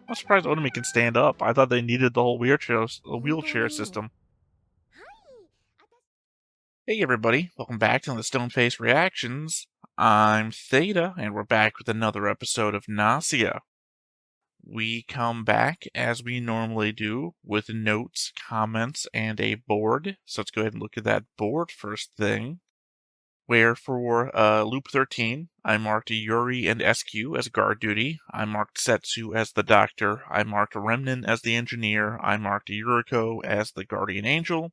I'm surprised Otomi can stand up. I thought they needed the whole wheelchair system. Hey everybody, welcome back to the Stoneface Reactions. I'm Theta, and we're back with another episode of Gnosia. We come back, as we normally do, with notes, comments, and a board. So let's go ahead and look at that board first thing. Where for Loop 13, I marked Yuri and SQ as guard duty, I marked Setsu as the doctor, I marked Remnin as the engineer, I marked Yuriko as the guardian angel,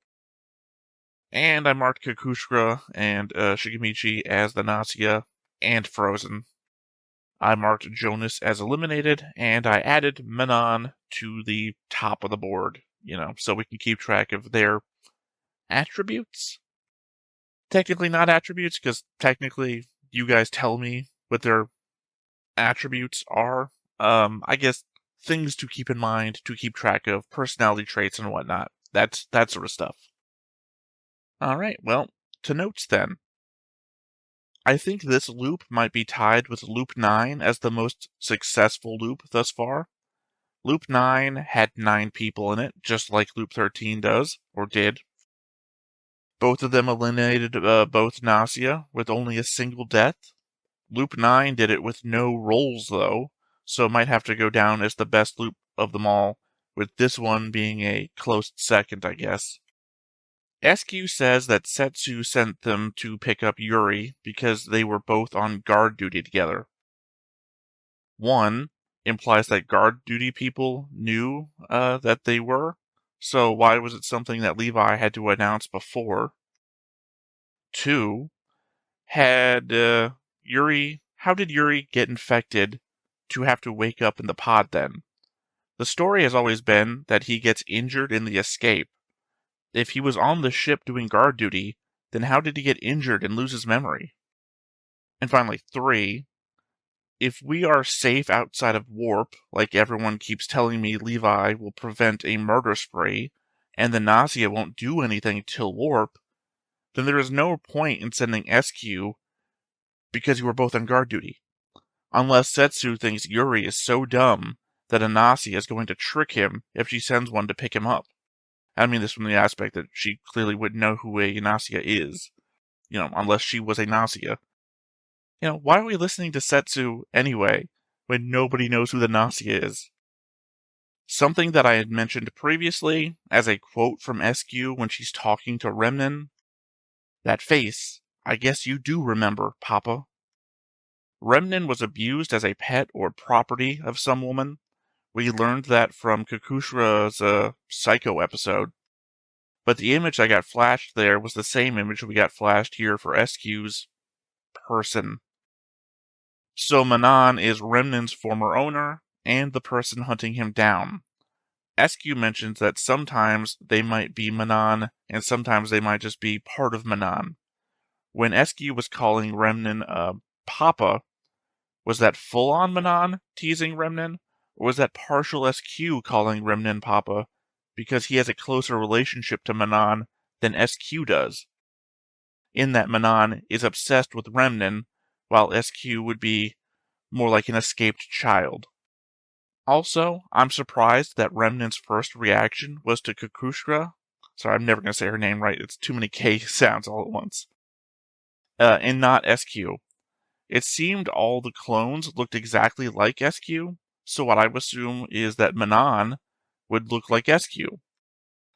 and I marked Kakushka and Shigemichi as the Gnosia and Frozen. I marked Jonas as eliminated, and I added Manon to the top of the board, so we can keep track of their attributes. Technically not attributes, because technically you guys tell me what their attributes are. I guess things to keep in mind, to keep track of, personality traits and whatnot. That sort of stuff. Alright, well, to notes then. I think this loop might be tied with Loop 9 as the most successful loop thus far. Loop 9 had 9 people in it, just like Loop 13 does, or did. Both of them eliminated both Gnosia with only a single death. Loop 9 did it with no rolls, though, so it might have to go down as the best loop of them all, with this one being a close second, I guess. SQ says that Setsu sent them to pick up Yuri because they were both on guard duty together. 1 implies that guard duty people knew that they were, so why was it something that Levi had to announce before? 2, had Yuri... How did Yuri get infected to have to wake up in the pod then? The story has always been that he gets injured in the escape. If he was on the ship doing guard duty, then how did he get injured and lose his memory? And finally, 3, if we are safe outside of warp, like everyone keeps telling me Levi will prevent a murder spree, and the Gnosia won't do anything till warp, then there is no point in sending SQ because you were both on guard duty. Unless Setsu thinks Yuri is so dumb that a Gnosia is going to trick him if she sends one to pick him up. I mean this from the aspect that she clearly wouldn't know who a Gnosia is, unless she was a Gnosia. Why are we listening to Setsu anyway, when nobody knows who the Gnosia is? Something that I had mentioned previously, as a quote from SQ when she's talking to Remnin. That face, I guess you do remember, Papa. Remnin was abused as a pet or property of some woman. We learned that from Kakushra's Psycho episode. But the image I got flashed there was the same image we got flashed here for SQ's person. So Manon is Remnin's former owner, and the person hunting him down. SQ mentions that sometimes they might be Manon, and sometimes they might just be part of Manon. When SQ was calling Remnin Papa, was that full-on Manon teasing Remnin, or was that partial SQ calling Remnin Papa because he has a closer relationship to Manon than SQ does? In that Manon is obsessed with Remnin, while SQ would be more like an escaped child. Also, I'm surprised that Remnin's first reaction was to Kakushka. Sorry, I'm never going to say her name right. It's too many K sounds all at once. And not SQ. It seemed all the clones looked exactly like SQ, so what I would assume is that Manon would look like SQ.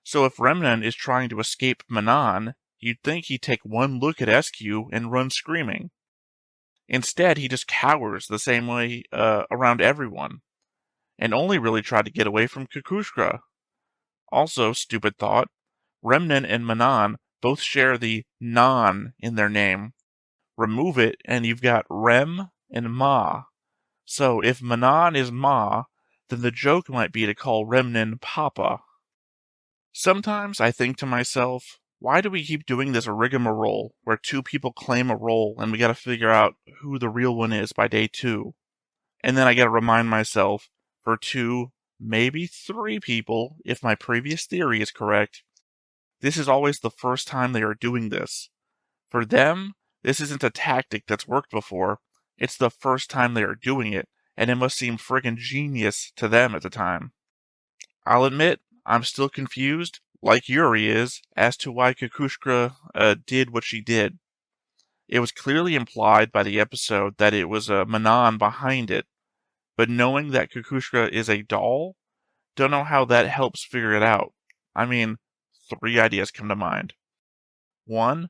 So if Remnin is trying to escape Manon, you'd think he'd take one look at SQ and run screaming. Instead, he just cowers the same way around everyone, and only really tried to get away from Kakushka. Also, stupid thought, Remnin and Manon both share the non in their name. Remove it, and you've got Rem and Ma. So if Manon is Ma, then the joke might be to call Remnin Papa. Sometimes I think to myself, why do we keep doing this rigmarole where 2 people claim a role and we gotta figure out who the real one is by day 2? And then I gotta remind myself, for 2, maybe 3 people, if my previous theory is correct, this is always the first time they are doing this. For them, this isn't a tactic that's worked before, it's the first time they are doing it, and it must seem friggin' genius to them at the time. I'll admit, I'm still confused, like Yuri is, as to why Kukushka did what she did. It was clearly implied by the episode that it was Manon behind it, but knowing that Kukushka is a doll, don't know how that helps figure it out. I mean, 3 ideas come to mind. 1,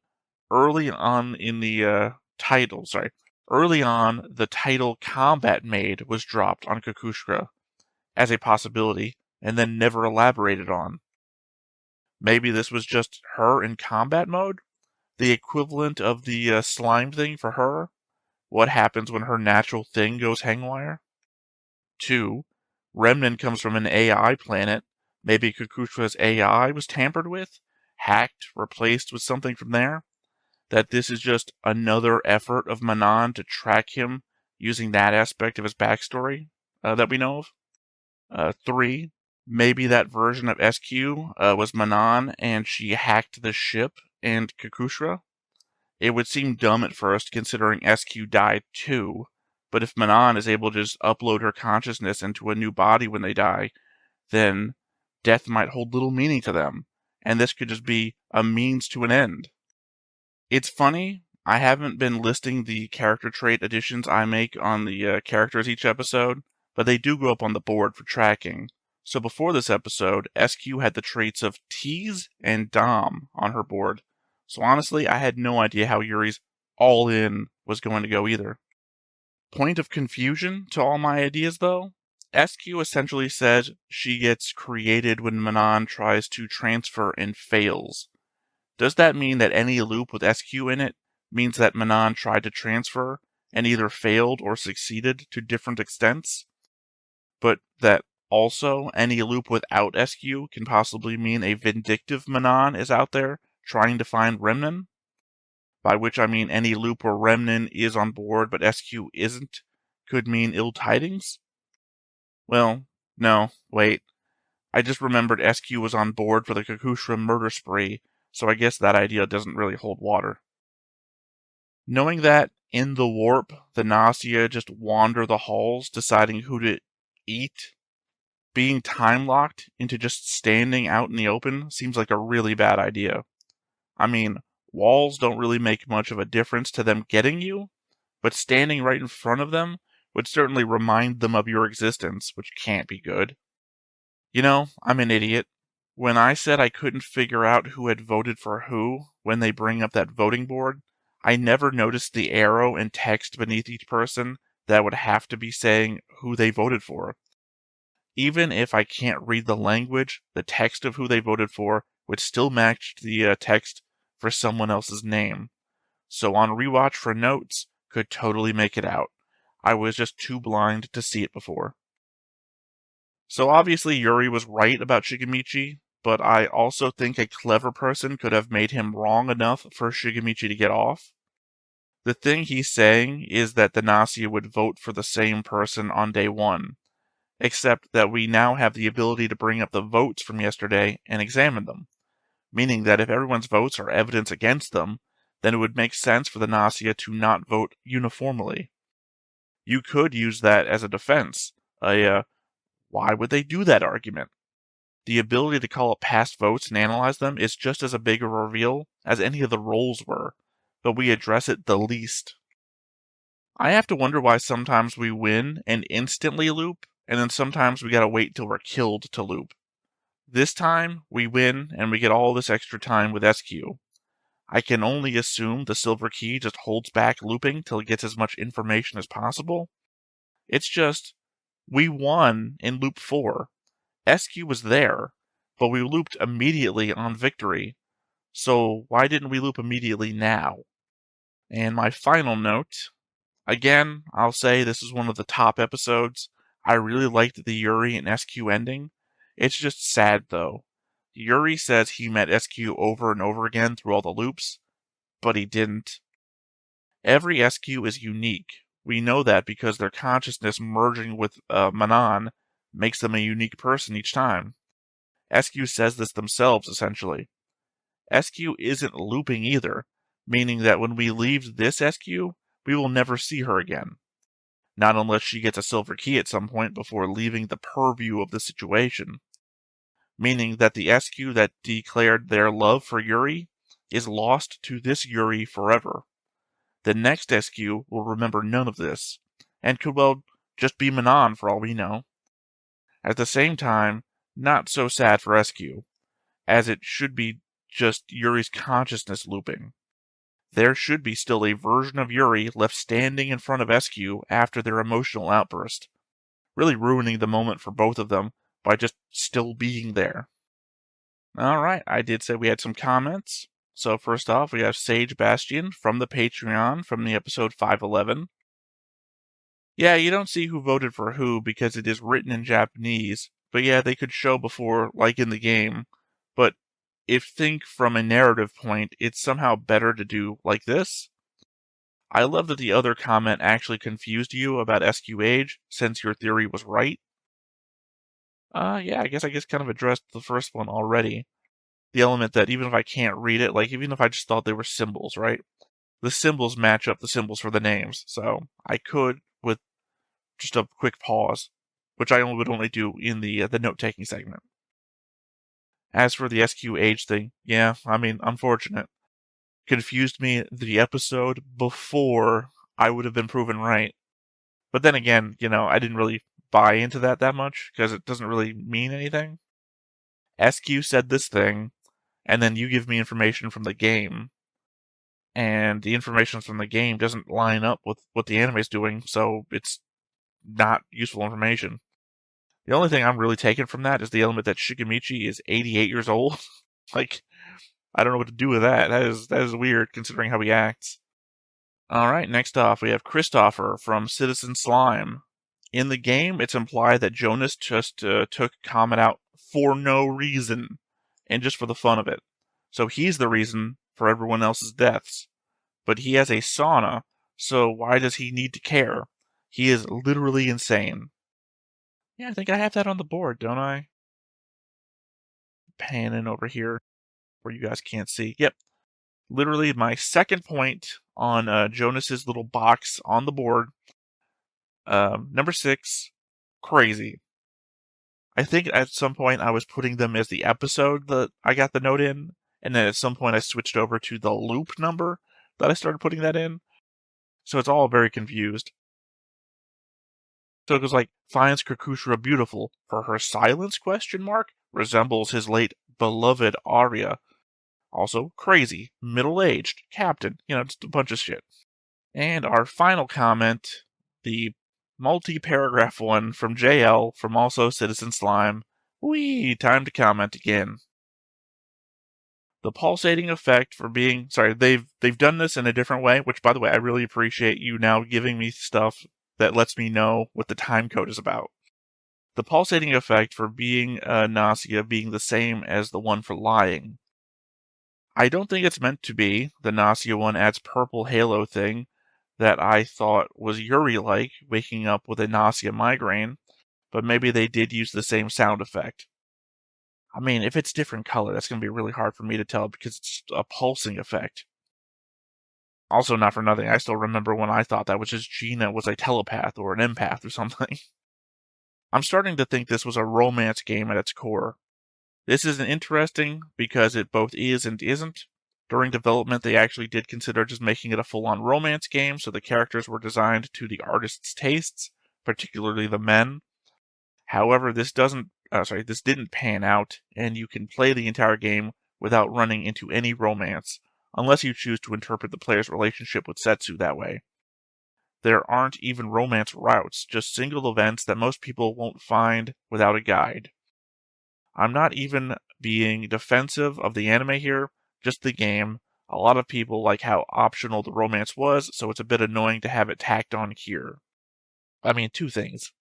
early on the title Combat Maid was dropped on Kukushka as a possibility, and then never elaborated on. Maybe this was just her in combat mode? The equivalent of the slime thing for her? What happens when her natural thing goes hangwire? 2, Remnant comes from an AI planet. Maybe Kukushka's AI was tampered with, hacked, replaced with something from there? That this is just another effort of Manon to track him using that aspect of his backstory that we know of? 3, maybe that version of SQ was Manon and she hacked the ship and Kukushka? It would seem dumb at first considering SQ died too, but if Manon is able to just upload her consciousness into a new body when they die, then death might hold little meaning to them, and this could just be a means to an end. It's funny, I haven't been listing the character trait additions I make on the characters each episode, but they do go up on the board for tracking. So before this episode, SQ had the traits of Tease and Dom on her board. So honestly, I had no idea how Yuri's all-in was going to go either. Point of confusion to all my ideas though? SQ essentially said she gets created when Manon tries to transfer and fails. Does that mean that any loop with SQ in it means that Manon tried to transfer and either failed or succeeded to different extents? But that also any loop without SQ can possibly mean a vindictive Manon is out there trying to find Remnant? By which I mean any loop where Remnant is on board but SQ isn't could mean ill tidings? Well, no, wait. I just remembered SQ was on board for the Kukushka murder spree, so I guess that idea doesn't really hold water. Knowing that, in the warp, the Gnosia just wander the halls deciding who to eat, being time-locked into just standing out in the open seems like a really bad idea. I mean, walls don't really make much of a difference to them getting you, but standing right in front of them would certainly remind them of your existence, which can't be good. You know, I'm an idiot. When I said I couldn't figure out who had voted for who when they bring up that voting board, I never noticed the arrow and text beneath each person that would have to be saying who they voted for. Even if I can't read the language, the text of who they voted for would still match the text for someone else's name. So on rewatch for notes, could totally make it out. I was just too blind to see it before. So obviously Yuri was right about Shigemichi, but I also think a clever person could have made him wrong enough for Shigemichi to get off. The thing he's saying is that the Gnosia would vote for the same person on day 1, except that we now have the ability to bring up the votes from yesterday and examine them, meaning that if everyone's votes are evidence against them, then it would make sense for the Gnosia to not vote uniformly. You could use that as a defense, why would they do that argument? The ability to call up past votes and analyze them is just as a big a reveal as any of the rolls were, but we address it the least. I have to wonder why sometimes we win and instantly loop, and then sometimes we gotta wait till we're killed to loop. This time, we win and we get all this extra time with SQ. I can only assume the silver key just holds back looping till it gets as much information as possible. It's just, we won in loop 4. SQ was there, but we looped immediately on victory, so why didn't we loop immediately now? And my final note, again, I'll say this is one of the top episodes. I really liked the Yuri and SQ ending. It's just sad though. Yuri says he met SQ over and over again through all the loops, but he didn't. Every SQ is unique. We know that because their consciousness merging with Manon makes them a unique person each time. SQ says this themselves, essentially. SQ isn't looping either, meaning that when we leave this SQ, we will never see her again. not unless she gets a silver key at some point before leaving the purview of the situation. Meaning that the SQ that declared their love for Yuri is lost to this Yuri forever. The next SQ will remember none of this, and could well just be Manon for all we know. At the same time, not so sad for SQ, as it should be just Yuri's consciousness looping. There should be still a version of Yuri left standing in front of SQ after their emotional outburst, really ruining the moment for both of them by just still being there. Alright, I did say we had some comments. So first off, we have Sage Bastion from the Patreon from the episode 511. Yeah, you don't see who voted for who because it is written in Japanese, but yeah, they could show before, like in the game. But if think from a narrative point, it's somehow better to do like this. I love that the other comment actually confused you about SQ age, since your theory was right. Yeah, I guess kind of addressed the first one already. The element that even if I can't read it, like even if I just thought they were symbols, right? The symbols match up the symbols for the names, so I could, with just a quick pause, which I would only do in the note-taking segment. As for the SQ age thing, yeah, I mean, unfortunate. Confused me the episode before I would have been proven right. But then again, I didn't really buy into that much, because it doesn't really mean anything. SQ said this thing, and then you give me information from the game, and the information from the game doesn't line up with what the anime's doing, so it's not useful information. The only thing I'm really taking from that is the element that Shigemichi is 88 years old. Like, I don't know what to do with that. That is weird, considering how he acts. Alright, next off, we have Christopher from Citizen Slime. In the game, it's implied that Jonas just took Comet out for no reason, and just for the fun of it. So he's the reason for everyone else's deaths. But he has a sauna, so why does he need to care? He is literally insane. Yeah, I think I have that on the board, don't I? Panning over here where you guys can't see. Yep. Literally my second point on Jonas's little box on the board. Number 6, crazy. I think at some point I was putting them as the episode that I got the note in, and then at some point I switched over to the loop number that I started putting that in. So it's all very confused. So it goes like, finds Kikushira beautiful for her silence, resembles his late beloved Arya. Also crazy, middle-aged, captain, just a bunch of shit. And our final comment, the multi-paragraph one from JL from also Citizen Slime. Whee, time to comment again. The pulsating effect for being, they've done this in a different way, which by the way, I really appreciate you now giving me stuff that lets me know what the time code is about. The pulsating effect for being Gnosia being the same as the one for lying. I don't think it's meant to be. The Gnosia one adds purple halo thing that I thought was Yuri-like, waking up with a Gnosia migraine, but maybe they did use the same sound effect. I mean, if it's different color, that's going to be really hard for me to tell because it's a pulsing effect. Also, not for nothing, I still remember when I thought that was just Gina was a telepath or an empath or something. I'm starting to think this was a romance game at its core. This isn't interesting because it both is and isn't. During development, they actually did consider just making it a full-on romance game, so the characters were designed to the artist's tastes, particularly the men. However, this didn't pan out, and you can play the entire game without running into any romance, unless you choose to interpret the player's relationship with Setsu that way. There aren't even romance routes, just single events that most people won't find without a guide. I'm not even being defensive of the anime here, just the game. A lot of people like how optional the romance was, so it's a bit annoying to have it tacked on here. I mean, 2 things.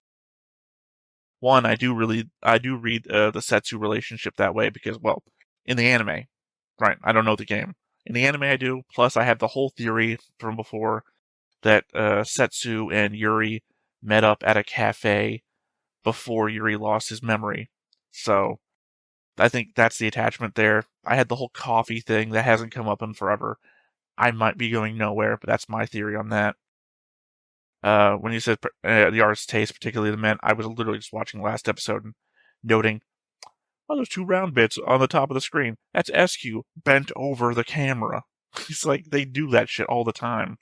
One, I do read the Setsu relationship that way because, well, in the anime, right? I don't know the game. In the anime, I do. Plus, I have the whole theory from before that Setsu and Yuri met up at a cafe before Yuri lost his memory. So, I think that's the attachment there. I had the whole coffee thing that hasn't come up in forever. I might be going nowhere, but that's my theory on that. When you said the artist's taste, particularly the men, I was literally just watching the last episode and noting, oh, there's two round bits on the top of the screen. That's SQ bent over the camera. It's like they do that shit all the time.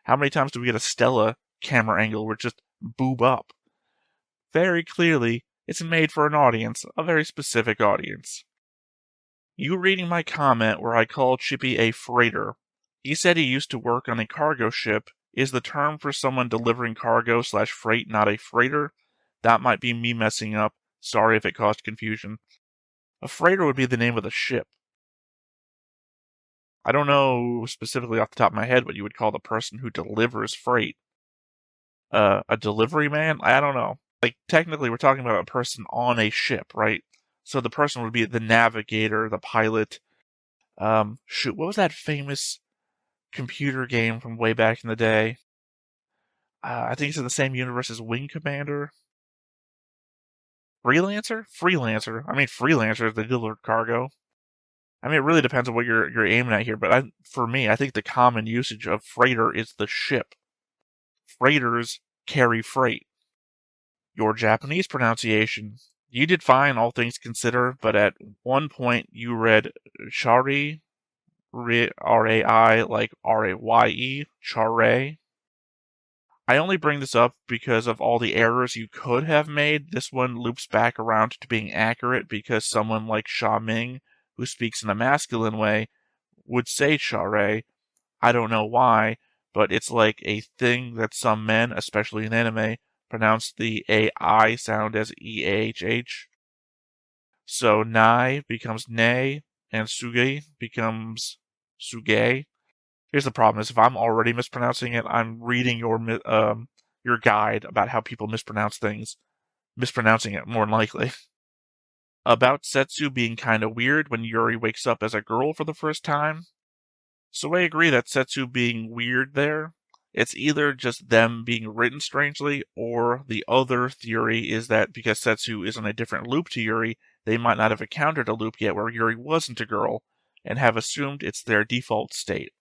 How many times do we get a Stella camera angle where it's just boob up? Very clearly, it's made for an audience, a very specific audience. You reading my comment where I called Chippy a freighter. He said he used to work on a cargo ship. Is the term for someone delivering cargo / freight not a freighter? That might be me messing up. Sorry if it caused confusion. A freighter would be the name of the ship. I don't know specifically off the top of my head what you would call the person who delivers freight. A delivery man? I don't know. Like, technically, we're talking about a person on a ship, right? So the person would be the navigator, the pilot. Shoot, what was that famous computer game from way back in the day? I think it's in the same universe as Wing Commander. Freelancer? Freelancer. I mean, Freelancer is the delivered cargo. I mean, it really depends on what you're aiming at here, but for me, I think the common usage of freighter is the ship. Freighters carry freight. Your Japanese pronunciation. You did fine, all things considered, but at one point you read Shari, R-A-I, like R-A-Y-E, Chare. I only bring this up because of all the errors you could have made. This one loops back around to being accurate because someone like Xia Ming, who speaks in a masculine way, would say Chare. I don't know why, but it's like a thing that some men, especially in anime, pronounce the AI sound as E-A-H-H. So Nai becomes Nei, and Suge becomes Suge. Here's the problem: is if I'm already mispronouncing it, I'm reading your guide about how people mispronounce things, mispronouncing it more than likely. About Setsu being kind of weird when Yuri wakes up as a girl for the first time. So I agree that Setsu being weird there. It's either just them being written strangely, or the other theory is that because Setsu is in a different loop to Yuri, they might not have encountered a loop yet where Yuri wasn't a girl, and have assumed it's their default state.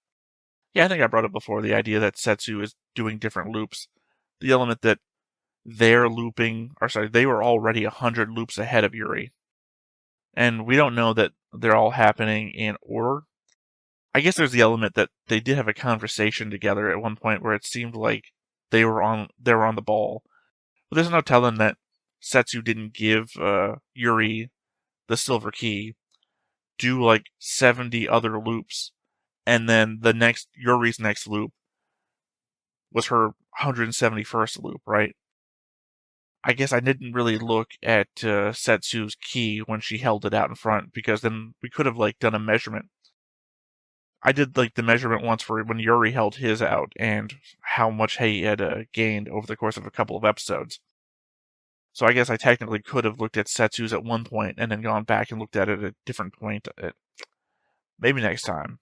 Yeah, I think I brought up before the idea that Setsu is doing different loops. The element that they were already 100 loops ahead of Yuri. And we don't know that they're all happening in order. I guess there's the element that they did have a conversation together at one point where it seemed like they were on the ball. But there's no telling that Setsu didn't give Yuri the silver key, do like 70 other loops, and then Yuri's next loop was her 171st loop, right? I guess I didn't really look at Setsu's key when she held it out in front, because then we could have like done a measurement. I did like the measurement once for when Yuri held his out and how much he had gained over the course of a couple of episodes. So I guess I technically could have looked at Setsu's at one point and then gone back and looked at it at a different point. Maybe next time.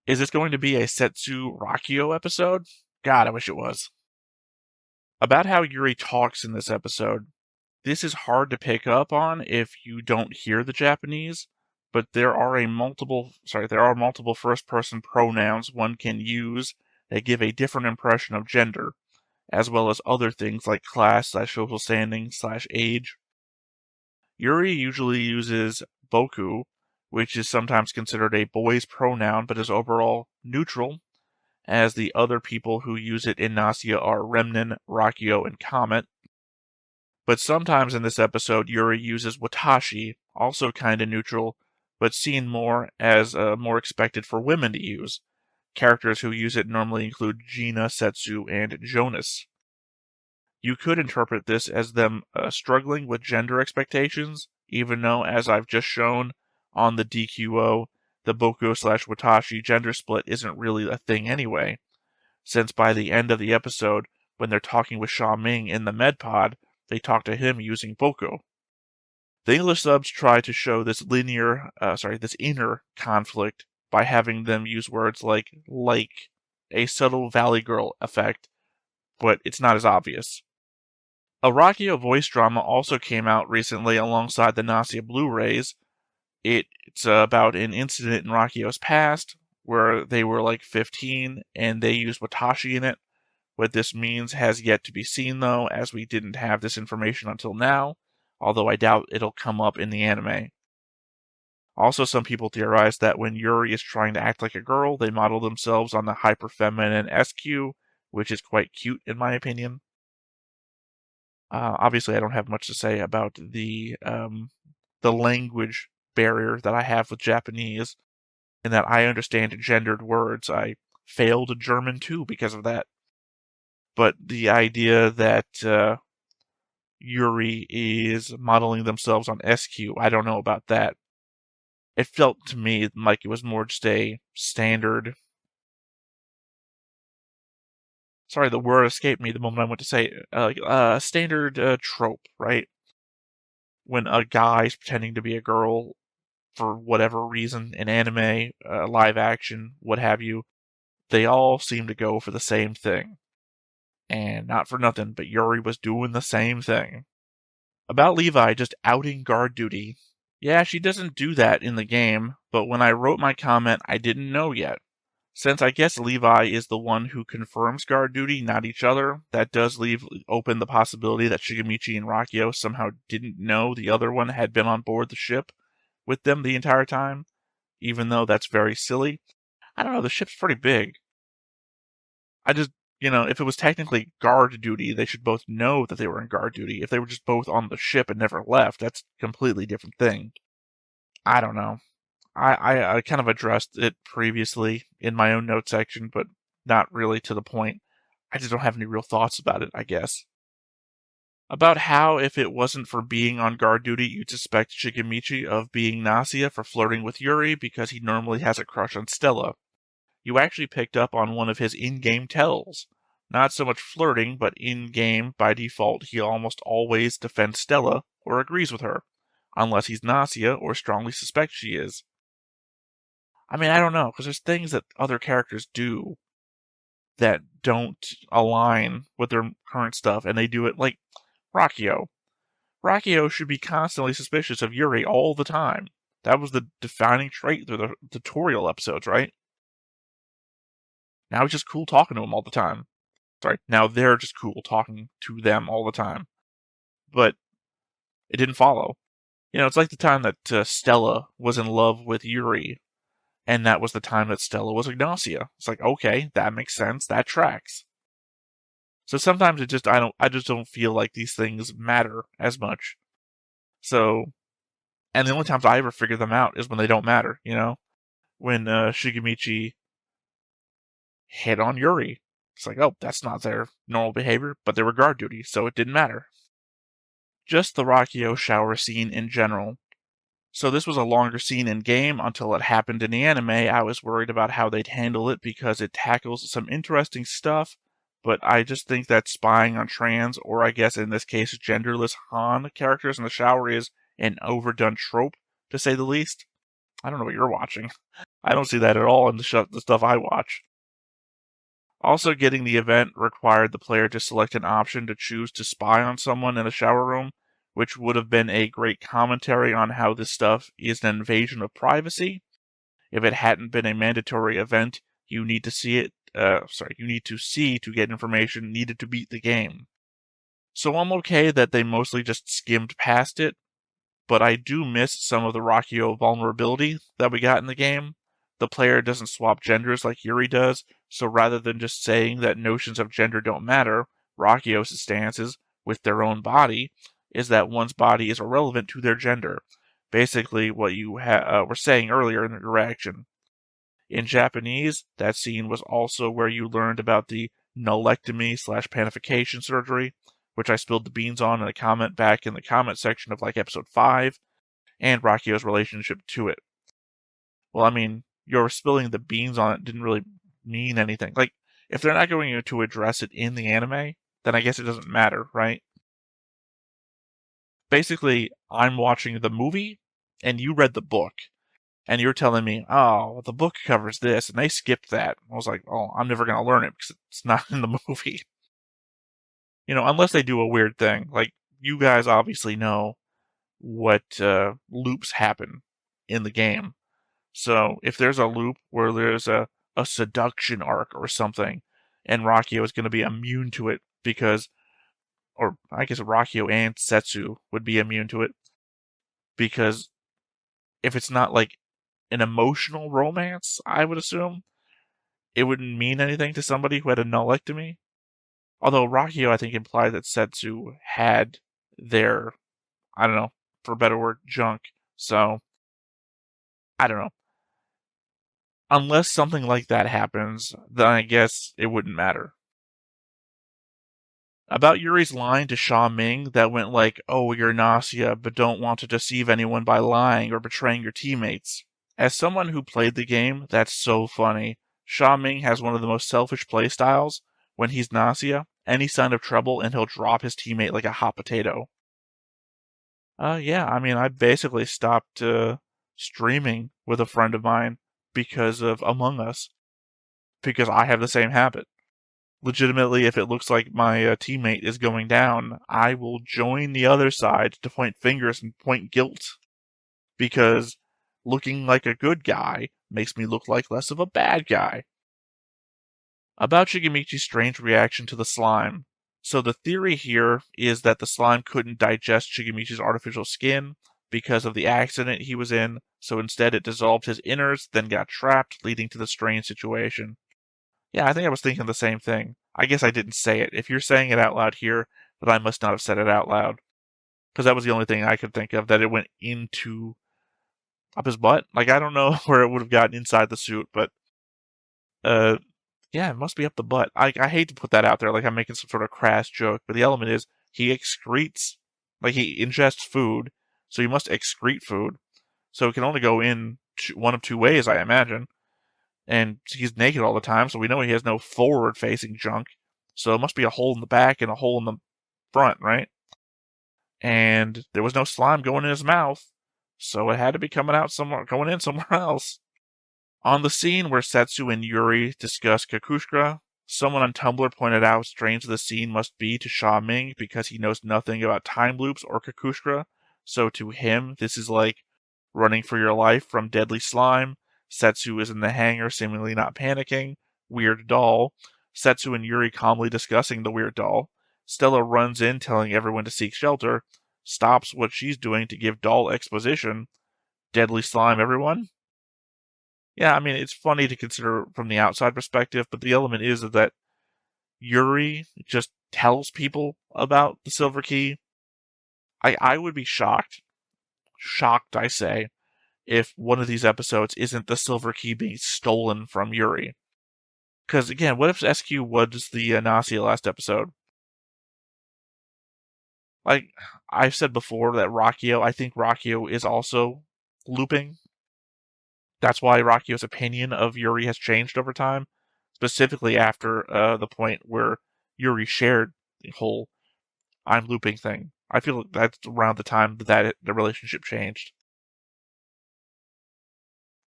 Is this going to be a Setsu Rakio episode? God, I wish it was. About how Yuri talks in this episode. This is hard to pick up on if you don't hear the Japanese, but there are multiple first-person pronouns one can use that give a different impression of gender, as well as other things like class / social standing / age. Yuri usually uses boku, which is sometimes considered a boy's pronoun but is overall neutral, as the other people who use it in Gnosia are Remnin, Rakio, and Comet. But sometimes in this episode, Yuri uses watashi, also kinda neutral, but seen more as more expected for women to use. Characters who use it normally include Gina, Setsu, and Jonas. You could interpret this as them struggling with gender expectations, even though, as I've just shown on the DQO, the boku / watashi gender split isn't really a thing anyway, since by the end of the episode, when they're talking with Xia Ming in the med pod, they talk to him using boku. The English subs try to show this inner conflict by having them use words like, a subtle Valley Girl effect, but it's not as obvious. A Rakio voice drama also came out recently alongside the Gnosia Blu-rays. It's about an incident in Rakio's past where they were like 15 and they used watashi in it, What this means has yet to be seen, though, as we didn't have this information until now, although I doubt it'll come up in the anime. Also, some people theorize that when Yuri is trying to act like a girl, they model themselves on the hyper-feminine SQ, which is quite cute in my opinion. Obviously, I don't have much to say about the language barrier that I have with Japanese, in that I understand gendered words. I failed German too because of that. But the idea that Yuri is modeling themselves on SQ, I don't know about that. It felt to me like it was more just a standard. Sorry, the word escaped me the moment I went to say it. Standard trope, right? When a guy's pretending to be a girl for whatever reason, in anime, live action, what have you, they all seem to go for the same thing. And not for nothing, but Yuri was doing the same thing. About Levi just outing guard duty. Yeah, she doesn't do that in the game, but when I wrote my comment, I didn't know yet. Since I guess Levi is the one who confirms guard duty, not each other, that does leave open the possibility that Shigemichi and Rakio somehow didn't know the other one had been on board the ship with them the entire time, even though that's very silly. I don't know, the ship's pretty big. I just, if it was technically guard duty, they should both know that they were in guard duty. If they were just both on the ship and never left, that's a completely different thing. I don't know. I kind of addressed it previously in my own note section, but not really to the point. I just don't have any real thoughts about it, I guess. About how, if it wasn't for being on guard duty, you'd suspect Shigemichi of being Gnosia for flirting with Yuri because he normally has a crush on Stella. You actually picked up on one of his in-game tells. Not so much flirting, but in-game, by default, he almost always defends Stella or agrees with her, unless he's Gnosia or strongly suspects she is. I mean, I don't know, because there's things that other characters do that don't align with their current stuff, and they do it like Rakio. Rakio should be constantly suspicious of Yuri all the time. That was the defining trait through the tutorial episodes, right? Now he's just cool talking to him all the time. Sorry, now they're just cool talking to them all the time. But it didn't follow. It's like the time that Stella was in love with Yuri, and that was the time that Stella was a Gnosia. It's like, okay, that makes sense. That tracks. So sometimes I just don't feel like these things matter as much. So, and the only times I ever figure them out is when they don't matter, When Shigemichi hit on Yuri. It's like, oh, that's not their normal behavior, but they were guard duty, so it didn't matter. Just the Rakio shower scene in general. So this was a longer scene in game until it happened in the anime. I was worried about how they'd handle it because it tackles some interesting stuff, but I just think that spying on trans, or I guess in this case genderless Han characters in the shower is an overdone trope, to say the least. I don't know what you're watching. I don't see that at all in the stuff I watch. Also, getting the event required the player to select an option to choose to spy on someone in the shower room, which would have been a great commentary on how this stuff is an invasion of privacy. If it hadn't been a mandatory event, you need to see it. You need to see to get information needed to beat the game. So I'm okay that they mostly just skimmed past it, but I do miss some of the Rakio vulnerability that we got in the game. The player doesn't swap genders like Yuri does, so rather than just saying that notions of gender don't matter, Rakio's stance is, with their own body, is that one's body is irrelevant to their gender. Basically, what you were saying earlier in the reaction. In Japanese, that scene was also where you learned about the nullectomy/panification surgery, which I spilled the beans on in a comment back in the comment section of episode 5, and Rakio's relationship to it. Well, I mean, your spilling the beans on it didn't really mean anything. If they're not going to address it in the anime, then I guess it doesn't matter, right? Basically, I'm watching the movie, and you read the book, and you're telling me, oh, the book covers this, and they skipped that. I was like, oh, I'm never going to learn it because it's not in the movie. Unless they do a weird thing. You guys obviously know what loops happen in the game. So if there's a loop where there's a seduction arc or something, and Rakio is going to be immune to it because, or I guess Rakio and Setsu would be immune to it because if it's not like an emotional romance, I would assume it wouldn't mean anything to somebody who had a nullectomy. Although Rakio, I think, implied that Setsu had their, I don't know, for a better word, junk. So, I don't know. Unless something like that happens, then I guess it wouldn't matter. About Yuri's line to Sha Ming that went like, "Oh, you're Gnosia, but don't want to deceive anyone by lying or betraying your teammates." As someone who played the game, that's so funny. Sha Ming has one of the most selfish playstyles. When he's Gnosia, any sign of trouble and he'll drop his teammate like a hot potato. Yeah, I mean, I basically stopped streaming with a friend of mine because of Among Us, because I have the same habit. Legitimately, if it looks like my teammate is going down, I will join the other side to point fingers and point guilt, because looking like a good guy makes me look like less of a bad guy. About Shigemichi's strange reaction to the slime. So the theory here is that the slime couldn't digest Shigemichi's artificial skin because of the accident he was in, so instead it dissolved his innards, then got trapped, leading to the strange situation. Yeah, I think I was thinking the same thing. I guess I didn't say it. If you're saying it out loud here, then I must not have said it out loud. Because that was the only thing I could think of, that it went into up his butt. Like, I don't know where it would have gotten inside the suit, but uh yeah, it must be up the butt. I hate to put that out there like I'm making some sort of crass joke, but the element is he excretes, like he ingests food, so he must excrete food. So it can only go in one of two ways, I imagine. And he's naked all the time, so we know he has no forward-facing junk. So it must be a hole in the back and a hole in the front, right? And there was no slime going in his mouth, so it had to be coming out somewhere, going in somewhere else. On the scene where Setsu and Yuri discuss Kakushka, someone on Tumblr pointed out how strange the scene must be to Sha Ming because he knows nothing about time loops or Kakushka, so to him, this is like running for your life from deadly slime. Setsu is in the hangar, seemingly not panicking. Weird doll. Setsu and Yuri calmly discussing the weird doll. Stella runs in, telling everyone to seek shelter. Stops what she's doing to give doll exposition. Deadly slime, everyone? Yeah, I mean, it's funny to consider from the outside perspective, but the element is that Yuri just tells people about the Silver Key. I would be shocked, I say, if one of these episodes isn't the Silver Key being stolen from Yuri. Because, again, what if SQ was the Gnosia last episode? Like, I've said before that I think Rakio is also looping. That's why Rakio's opinion of Yuri has changed over time, specifically after the point where Yuri shared the whole "I'm looping" thing. I feel that's around the time that the relationship changed.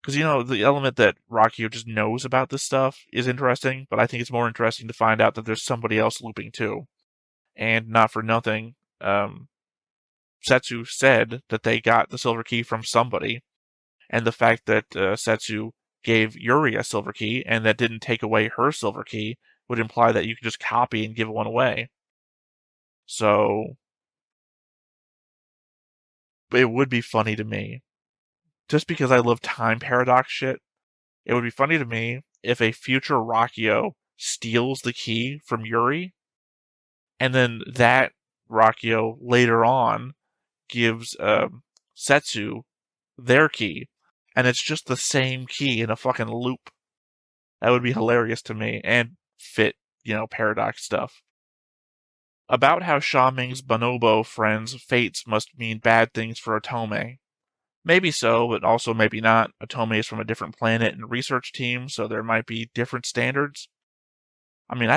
Because, the element that Rakio just knows about this stuff is interesting, but I think it's more interesting to find out that there's somebody else looping too. And not for nothing, Setsu said that they got the Silver Key from somebody, and the fact that Setsu gave Yuri a Silver Key and that didn't take away her Silver Key would imply that you could just copy and give one away. So it would be funny to me, just because I love time paradox shit, it would be funny to me if a future Rakio steals the key from Yuri, and then that Rakio later on gives Setsu their key, and it's just the same key in a fucking loop. That would be hilarious to me, and fit, paradox stuff. About how Sha Ming's bonobo friends' fates must mean bad things for Otome. Maybe so, but also maybe not. Otome is from a different planet and research team, so there might be different standards. I mean,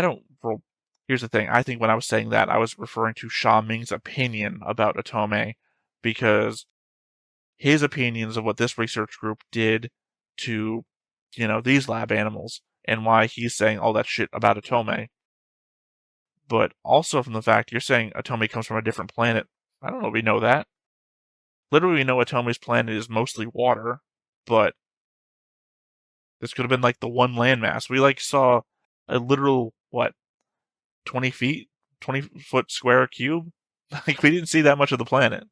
well, here's the thing. I think when I was saying that, I was referring to Sha Ming's opinion about Otome, because his opinions of what this research group did to, these lab animals, and why he's saying all that shit about Otome. But also from the fact you're saying Otome comes from a different planet. I don't know if we know that. Literally, we know Otome's planet is mostly water, but this could have been like the one landmass. We saw a literal what, 20 feet? 20-foot square cube? Like, we didn't see that much of the planet.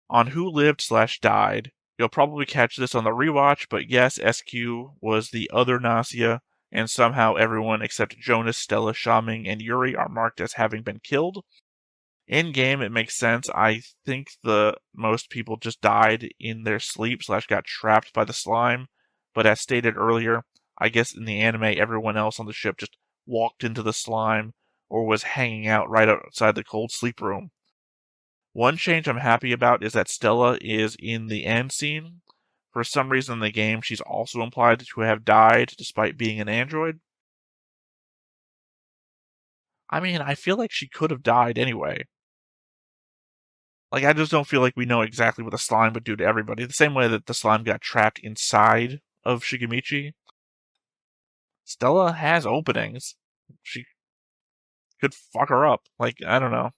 On Who Lived/Died, you'll probably catch this on the rewatch, but yes, SQ was the other Gnosia, and somehow everyone except Jonas, Stella, Shaming, and Yuri are marked as having been killed. In game, it makes sense. I think the most people just died in their sleep / got trapped by the slime. But as stated earlier, I guess in the anime, everyone else on the ship just walked into the slime or was hanging out right outside the cold sleep room. One change I'm happy about is that Stella is in the end scene. For some reason in the game, she's also implied to have died despite being an android. I mean, I feel like she could have died anyway. Like, I just don't feel like we know exactly what the slime would do to everybody. The same way that the slime got trapped inside of Shigemichi. Stella has openings. She could fuck her up. Like, I don't know.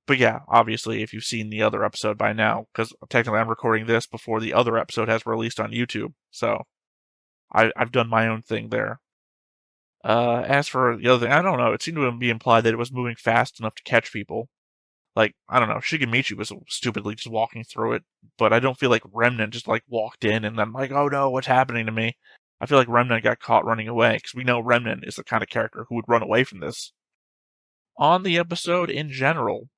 But yeah, obviously, if you've seen the other episode by now, because technically I'm recording this before the other episode has released on YouTube, so I've done my own thing there. As for the other thing, I don't know. It seemed to be implied that it was moving fast enough to catch people. Like, I don't know, Shigemichi was stupidly just walking through it, but I don't feel like Remnant just, like, walked in and then, like, oh no, what's happening to me? I feel like Remnant got caught running away, because we know Remnant is the kind of character who would run away from this. On the episode in general,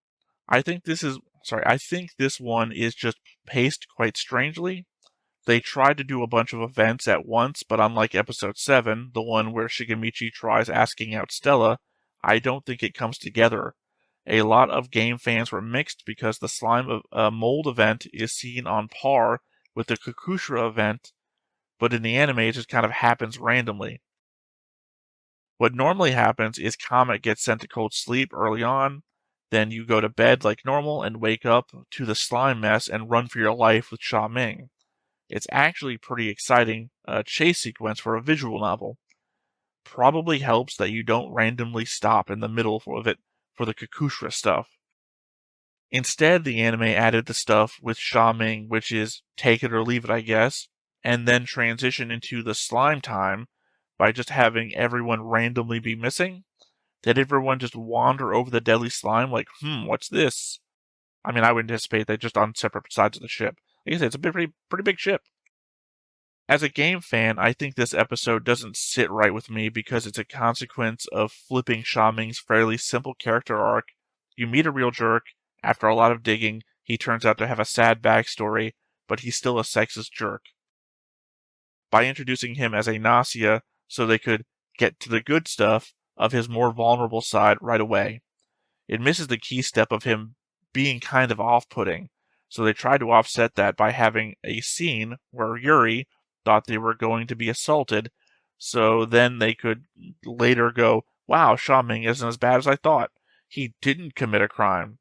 I think this one is just paced quite strangely. They tried to do a bunch of events at once, but unlike episode 7, the one where Shigemichi tries asking out Stella, I don't think it comes together. A lot of game fans were mixed because the slime mold event is seen on par with the Kakushra event, but in the anime it just kind of happens randomly. What normally happens is Comet gets sent to cold sleep early on, then you go to bed like normal and wake up to the slime mess and run for your life with Sha Ming. It's actually pretty exciting chase sequence for a visual novel. Probably helps that you don't randomly stop in the middle of it for the Kakushra stuff. Instead, the anime added the stuff with Sha Ming, which is take it or leave it, I guess, and then transition into the slime time by just having everyone randomly be missing. Did everyone just wander over the deadly slime like, what's this? I mean, I would anticipate they just on separate sides of the ship. Like I said, it's a pretty big ship. As a game fan, I think this episode doesn't sit right with me because it's a consequence of flipping Sha Ming's fairly simple character arc. You meet a real jerk, after a lot of digging, he turns out to have a sad backstory, but he's still a sexist jerk. By introducing him as a Gnosia so they could get to the good stuff of his more vulnerable side right away. It misses the key step of him being kind of off-putting, so they tried to offset that by having a scene where Yuri thought they were going to be assaulted, so then they could later go, wow, Sha Ming isn't as bad as I thought. He didn't commit a crime.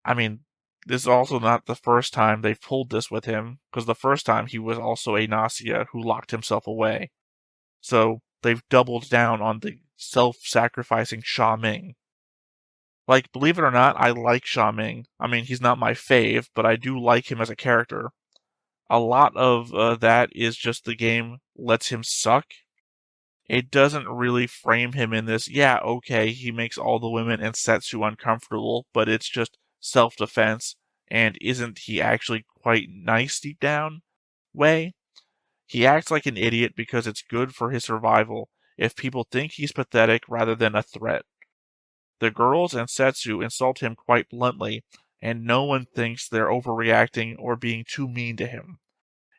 I mean, this is also not the first time they've pulled this with him, because the first time he was also a Gnosia who locked himself away. So they've doubled down on the self-sacrificing Sha Ming. Like, believe it or not, I like Sha Ming. I mean, he's not my fave, but I do like him as a character. A lot of that is just the game lets him suck. It doesn't really frame him in this, yeah, okay, he makes all the women in Setsu uncomfortable, but it's just self-defense, and isn't he actually quite nice deep down way? He acts like an idiot because it's good for his survival if people think he's pathetic rather than a threat. The girls and Setsu insult him quite bluntly, and no one thinks they're overreacting or being too mean to him.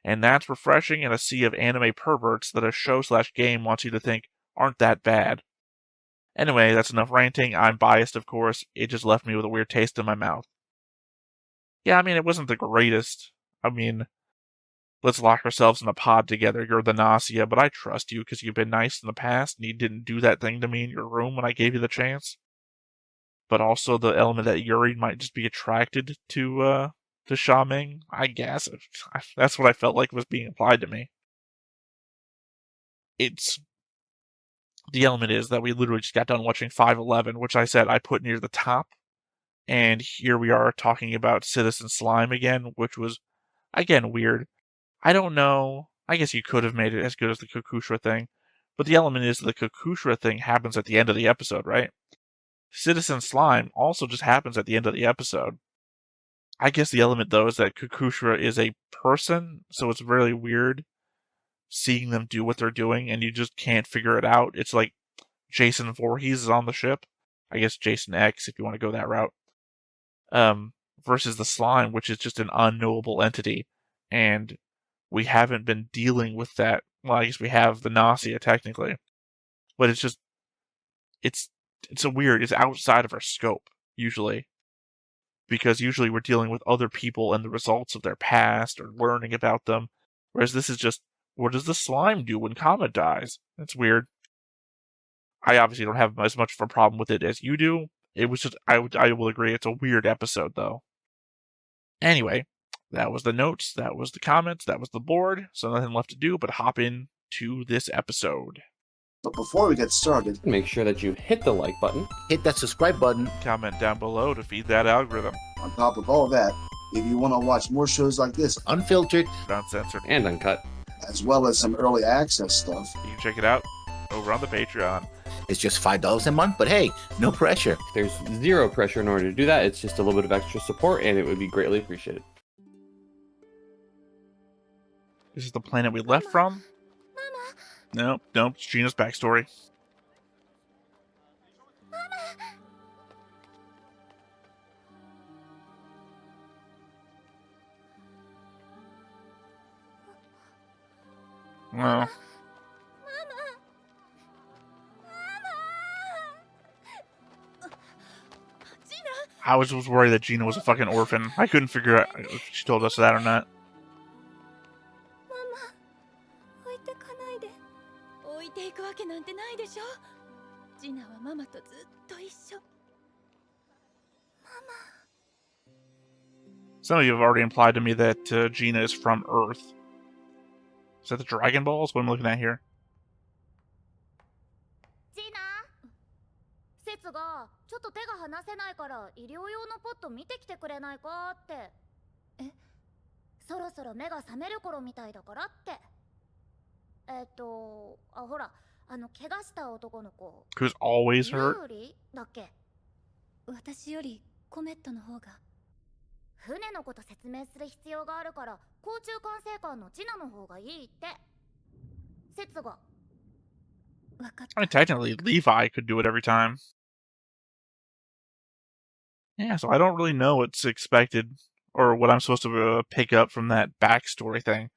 And that's refreshing in a sea of anime perverts that a show/game wants you to think aren't that bad. Anyway, that's enough ranting. I'm biased, of course. It just left me with a weird taste in my mouth. Yeah, I mean, it wasn't the greatest. I mean, let's lock ourselves in a pod together. You're the Gnosia, but I trust you because you've been nice in the past and you didn't do that thing to me in your room when I gave you the chance. But also the element that Yuri might just be attracted to Sha Ming, I guess. That's what I felt like was being implied to me. The element is that we literally just got done watching 511, which I said I put near the top. And here we are talking about Citizen Slime again, which was, again, weird. I don't know. I guess you could have made it as good as the Kakushra thing. But the element is the Kokushra thing happens at the end of the episode, right? Citizen Slime also just happens at the end of the episode. I guess the element, though, is that Kokushra is a person, so it's really weird seeing them do what they're doing, and you just can't figure it out. It's like Jason Voorhees is on the ship. I guess Jason X, if you want to go that route. Versus the slime, which is just an unknowable entity. And we haven't been dealing with that. Well, I guess we have the Gnosia, technically. But it's just, it's a weird, it's outside of our scope, usually. Because usually we're dealing with other people and the results of their past or learning about them. Whereas this is just, what does the slime do when Comet dies? That's weird. I obviously don't have as much of a problem with it as you do. It was just, I will agree, it's a weird episode, though. Anyway, that was the notes, that was the comments, that was the board, so nothing left to do but hop in to this episode. But before we get started, make sure that you hit the like button, hit that subscribe button, comment down below to feed that algorithm. On top of all that, if you want to watch more shows like this, unfiltered, uncensored, and uncut, as well as some early access stuff, you can check it out over on the Patreon. It's just $5 a month, but hey, no pressure. There's zero pressure in order to do that. It's just a little bit of extra support, and it would be greatly appreciated. This is the planet we left from? Nope, it's Gina's backstory. Well, I was worried that Gina was a fucking orphan. I couldn't figure out if she told us that or not. Some of you have already implied to me that Gina is from Earth. Is that the Dragon Balls? What am I looking at here? Gina? セツがちょっと手が離せないから医療用のポット見てきてくれないかって。え？そろそろ目が覚める頃みたいだからって。ほら、怪我した男の子。Who's always hurt? だっけ？私よりコメットの方が。船のこと説明する必要があるから空中管制官のジナの方がいいって。説が。I mean, technically, Levi could do it every time. Yeah, so I don't really know what's expected, or what I'm supposed to pick up from that backstory thing.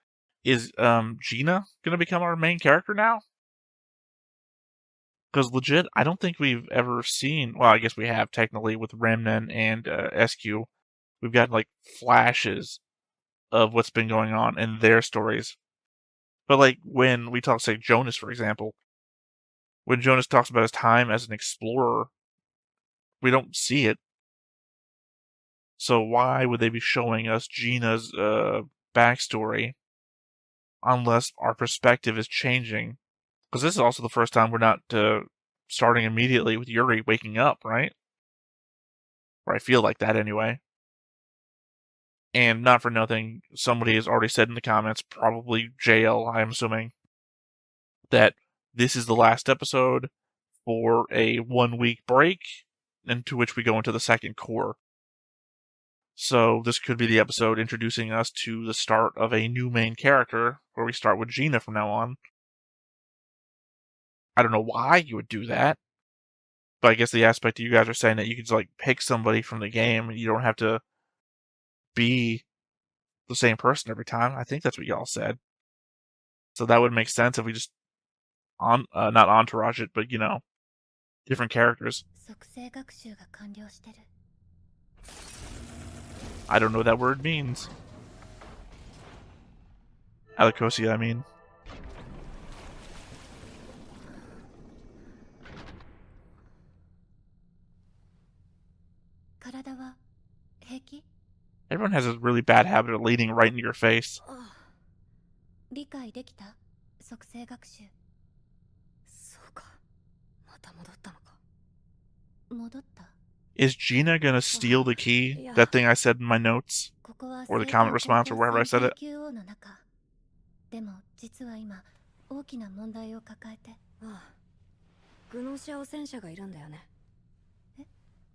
Is Gina gonna become our main character now? Because legit, I don't think we've ever seen, well, I guess we have technically with Remnant and SQ. We've got like flashes of what's been going on in their stories. But like when we talk, say, Jonas, for example, when Jonas talks about his time as an explorer, we don't see it. So why would they be showing us Gina's backstory unless our perspective is changing? Because this is also the first time we're not starting immediately with Yuri waking up, right? Or I feel like that anyway. And not for nothing, somebody has already said in the comments, probably JL, I'm assuming, that this is the last episode for a 1-week break, into which we go into the second core. So this could be the episode introducing us to the start of a new main character, where we start with Gina from now on. I don't know why you would do that, but I guess the aspect that you guys are saying that you could just like pick somebody from the game and you don't have to be the same person every time. I think that's what y'all said. So that would make sense if we just not entourage it, but different characters. I don't know what that word means. Allacosia, I mean. Everyone has a really bad habit of leaning right into your face. Is Gina gonna steal the key? That thing I said in my notes? Or the comment response, or wherever I said it? グノシア汚染者がいるんだよね。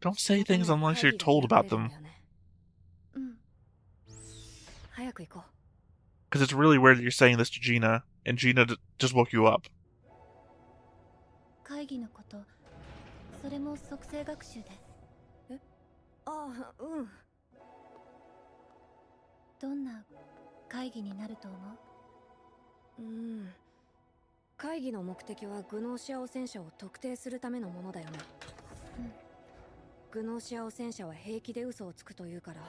Don't say things unless you're told about them. うん。早く行こう。 Because it's really weird that you're saying this to Gina, and Gina just woke you up. 会議のこと、それも属性学習で。ああ、うん。どんな会議になると思う？会議の目的はグノーシア汚染者を特定するためのものだよね。グノーシア汚染者は平気で嘘をつくというから、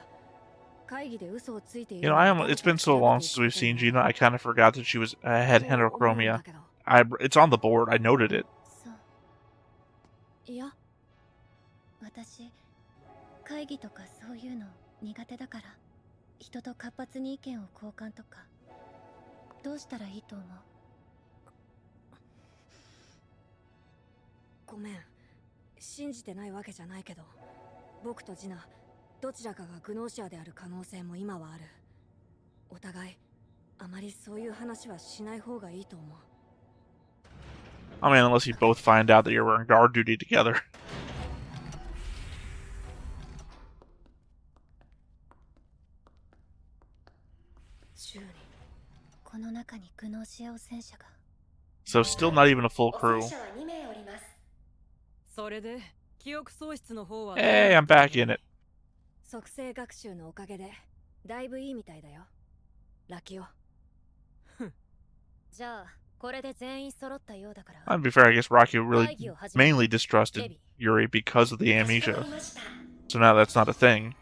会議で嘘をついている。It's been so long since we've seen Gina, I kind of forgot that she had heterochromia. It's on the board, I noted it. そう。いや、私、会議とかそういうの苦手だから、人と活発に意見を交換とか、どうしたらいいと思う？ごめん。信じてないわけじゃないけど、僕とジナ、どちらかがグノーシアである可能性も今はある。お互い、あまりそういう話はしない方がいいと思う。I mean, unless you both find out that you're wearing guard duty together. この中にグノーシア汚染者が。 So still not even a full crew. それで記憶喪失の方は Hey, I'm back in it. 属性学習のおかげでだいぶいいみたいだよ。ラキオ。じゃあこれで全員揃ったようだから。To be fair, I guess Rocky really mainly distrusted Yuri because of the amnesia. So now that's not a thing.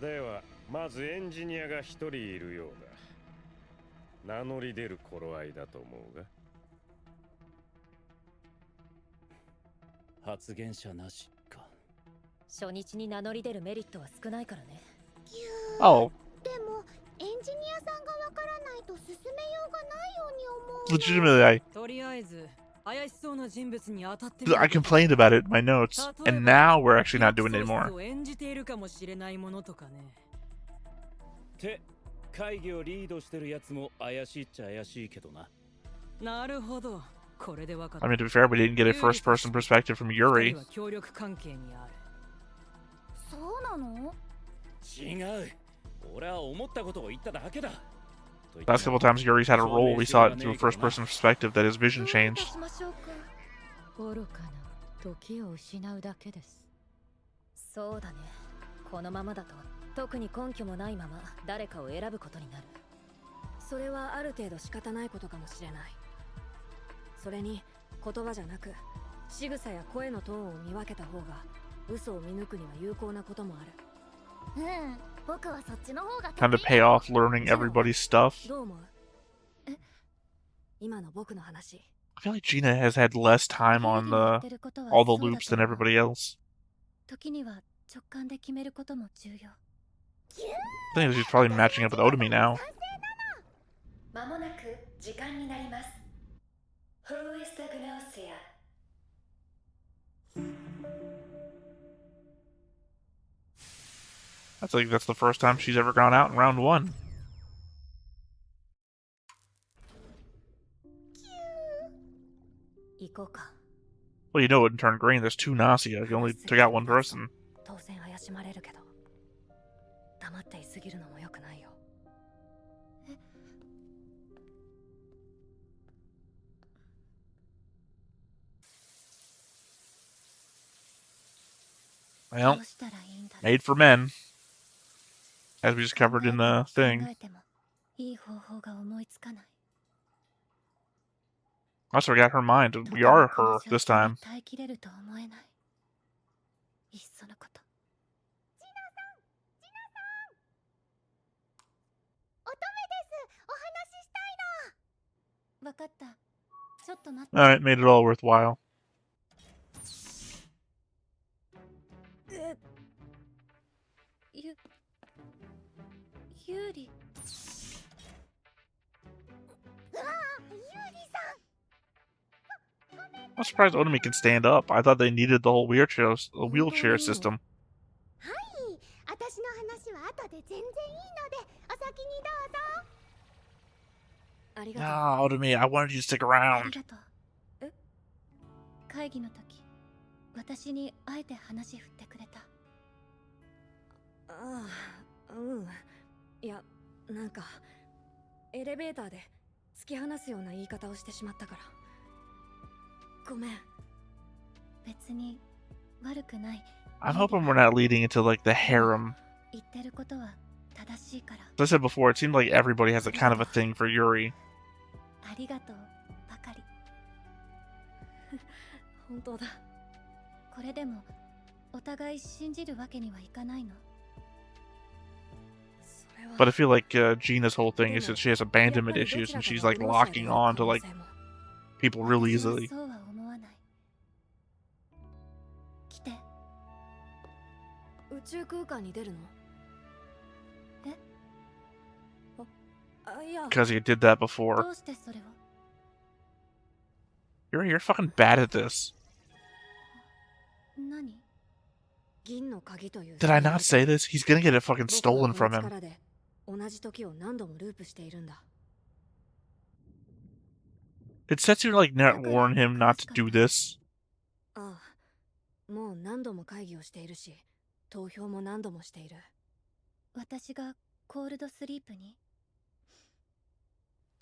ではまずエンジニアが一人いるようだ。名乗り出る頃合いだと思うが。発言者なしか。初日に名乗り出るメリットは少ないからね。Oh. でもエンジニアさんがわからないと進めようがないように思う。 Legitimately, とりあえず怪しそうな人物に当たって I complained about it in my notes, and now we're actually not doing it anymore. 演じているかもしれないものとかね。て会議をリードしてるやつも怪しいっちゃ怪しいけどな。なるほど。これでわかった。 I mean, to be fair, we didn't get a first-person perspective from Yuri. 協力関係にある。そうなの？違う。俺は思ったことを言っただけだ。 Last couple times Yuri's had a role, we saw it through a first-person perspective that his vision changed. 愚かな時を失うだけです。そうだね。このままだと特に根拠もないまま誰かを選ぶことになる。それはある程度仕方ないことかもしれない。それに言葉じゃなく仕草や声のトーンを見分けた方が嘘を見抜くには有効なこともある。僕はそっちの方が Time to pay off learning everybody's stuff. どう思う？今の僕の話。 I feel like Gina has had less time on all the loops than everybody else. 時には直感で決めることも重要。 I think she's probably matching up with Otomi now. まもなく時間になります。Who is the Gnosia? That's the first time she's ever gone out in round one. Well, you know it wouldn't turn green. There's two Gnosia. You only took out one person. 当然怪しまれるけど、黙っていすぎるのも良くないよ。Well, made for men, as we just covered in the thing. いい方法が思いつかない。 That's what got her mind. We are her this time. 耐えきれると思えない。いっそのこと。ジナさん、ジナさん。乙女です。お話ししたいの。わかった。ちょっと待って。Alright, made it all worthwhile. ユーリ。I'm surprised Otomi can stand up. I thought they needed the whole wheelchair system. はい、私の話は後で全然いいので、お先にどうぞ。ありがとう。Ah, Otomi, I wanted you to stick あ around. りがとう。会議の時、私にあえて話振ってくれた。ああ、うん。いや、なんかエレベーターで突き放すような言い方をしてしまったから。ごめん。別に悪くない。 I'm hoping we're not leading into like the harem. 言ってることは正しいから。 As I said before, it seemed like everybody has a kind of a thing for Yuri. ありがとうばかり。本当だ。これでもお互い信じるわけにはいかないの。 それは But I feel like Gina's whole thing is that she has abandonment issues and she's like locking on to like people really 私は easily. そうは思わない。来て。宇宙空間に出るの？え？あ、いや。 Because he did that ど before. うしてそれを？ You're fucking bad at this. 何？ 銀の鍵という Did I not say this? He's gonna get it fucking stolen from him. 僕はこの力で同じ時を何度もループしているんだ。 Did Setsu like not warn him not to do this? ああ、もう何度も会議をしているし、投票も何度もしている。私がコールドスリープに？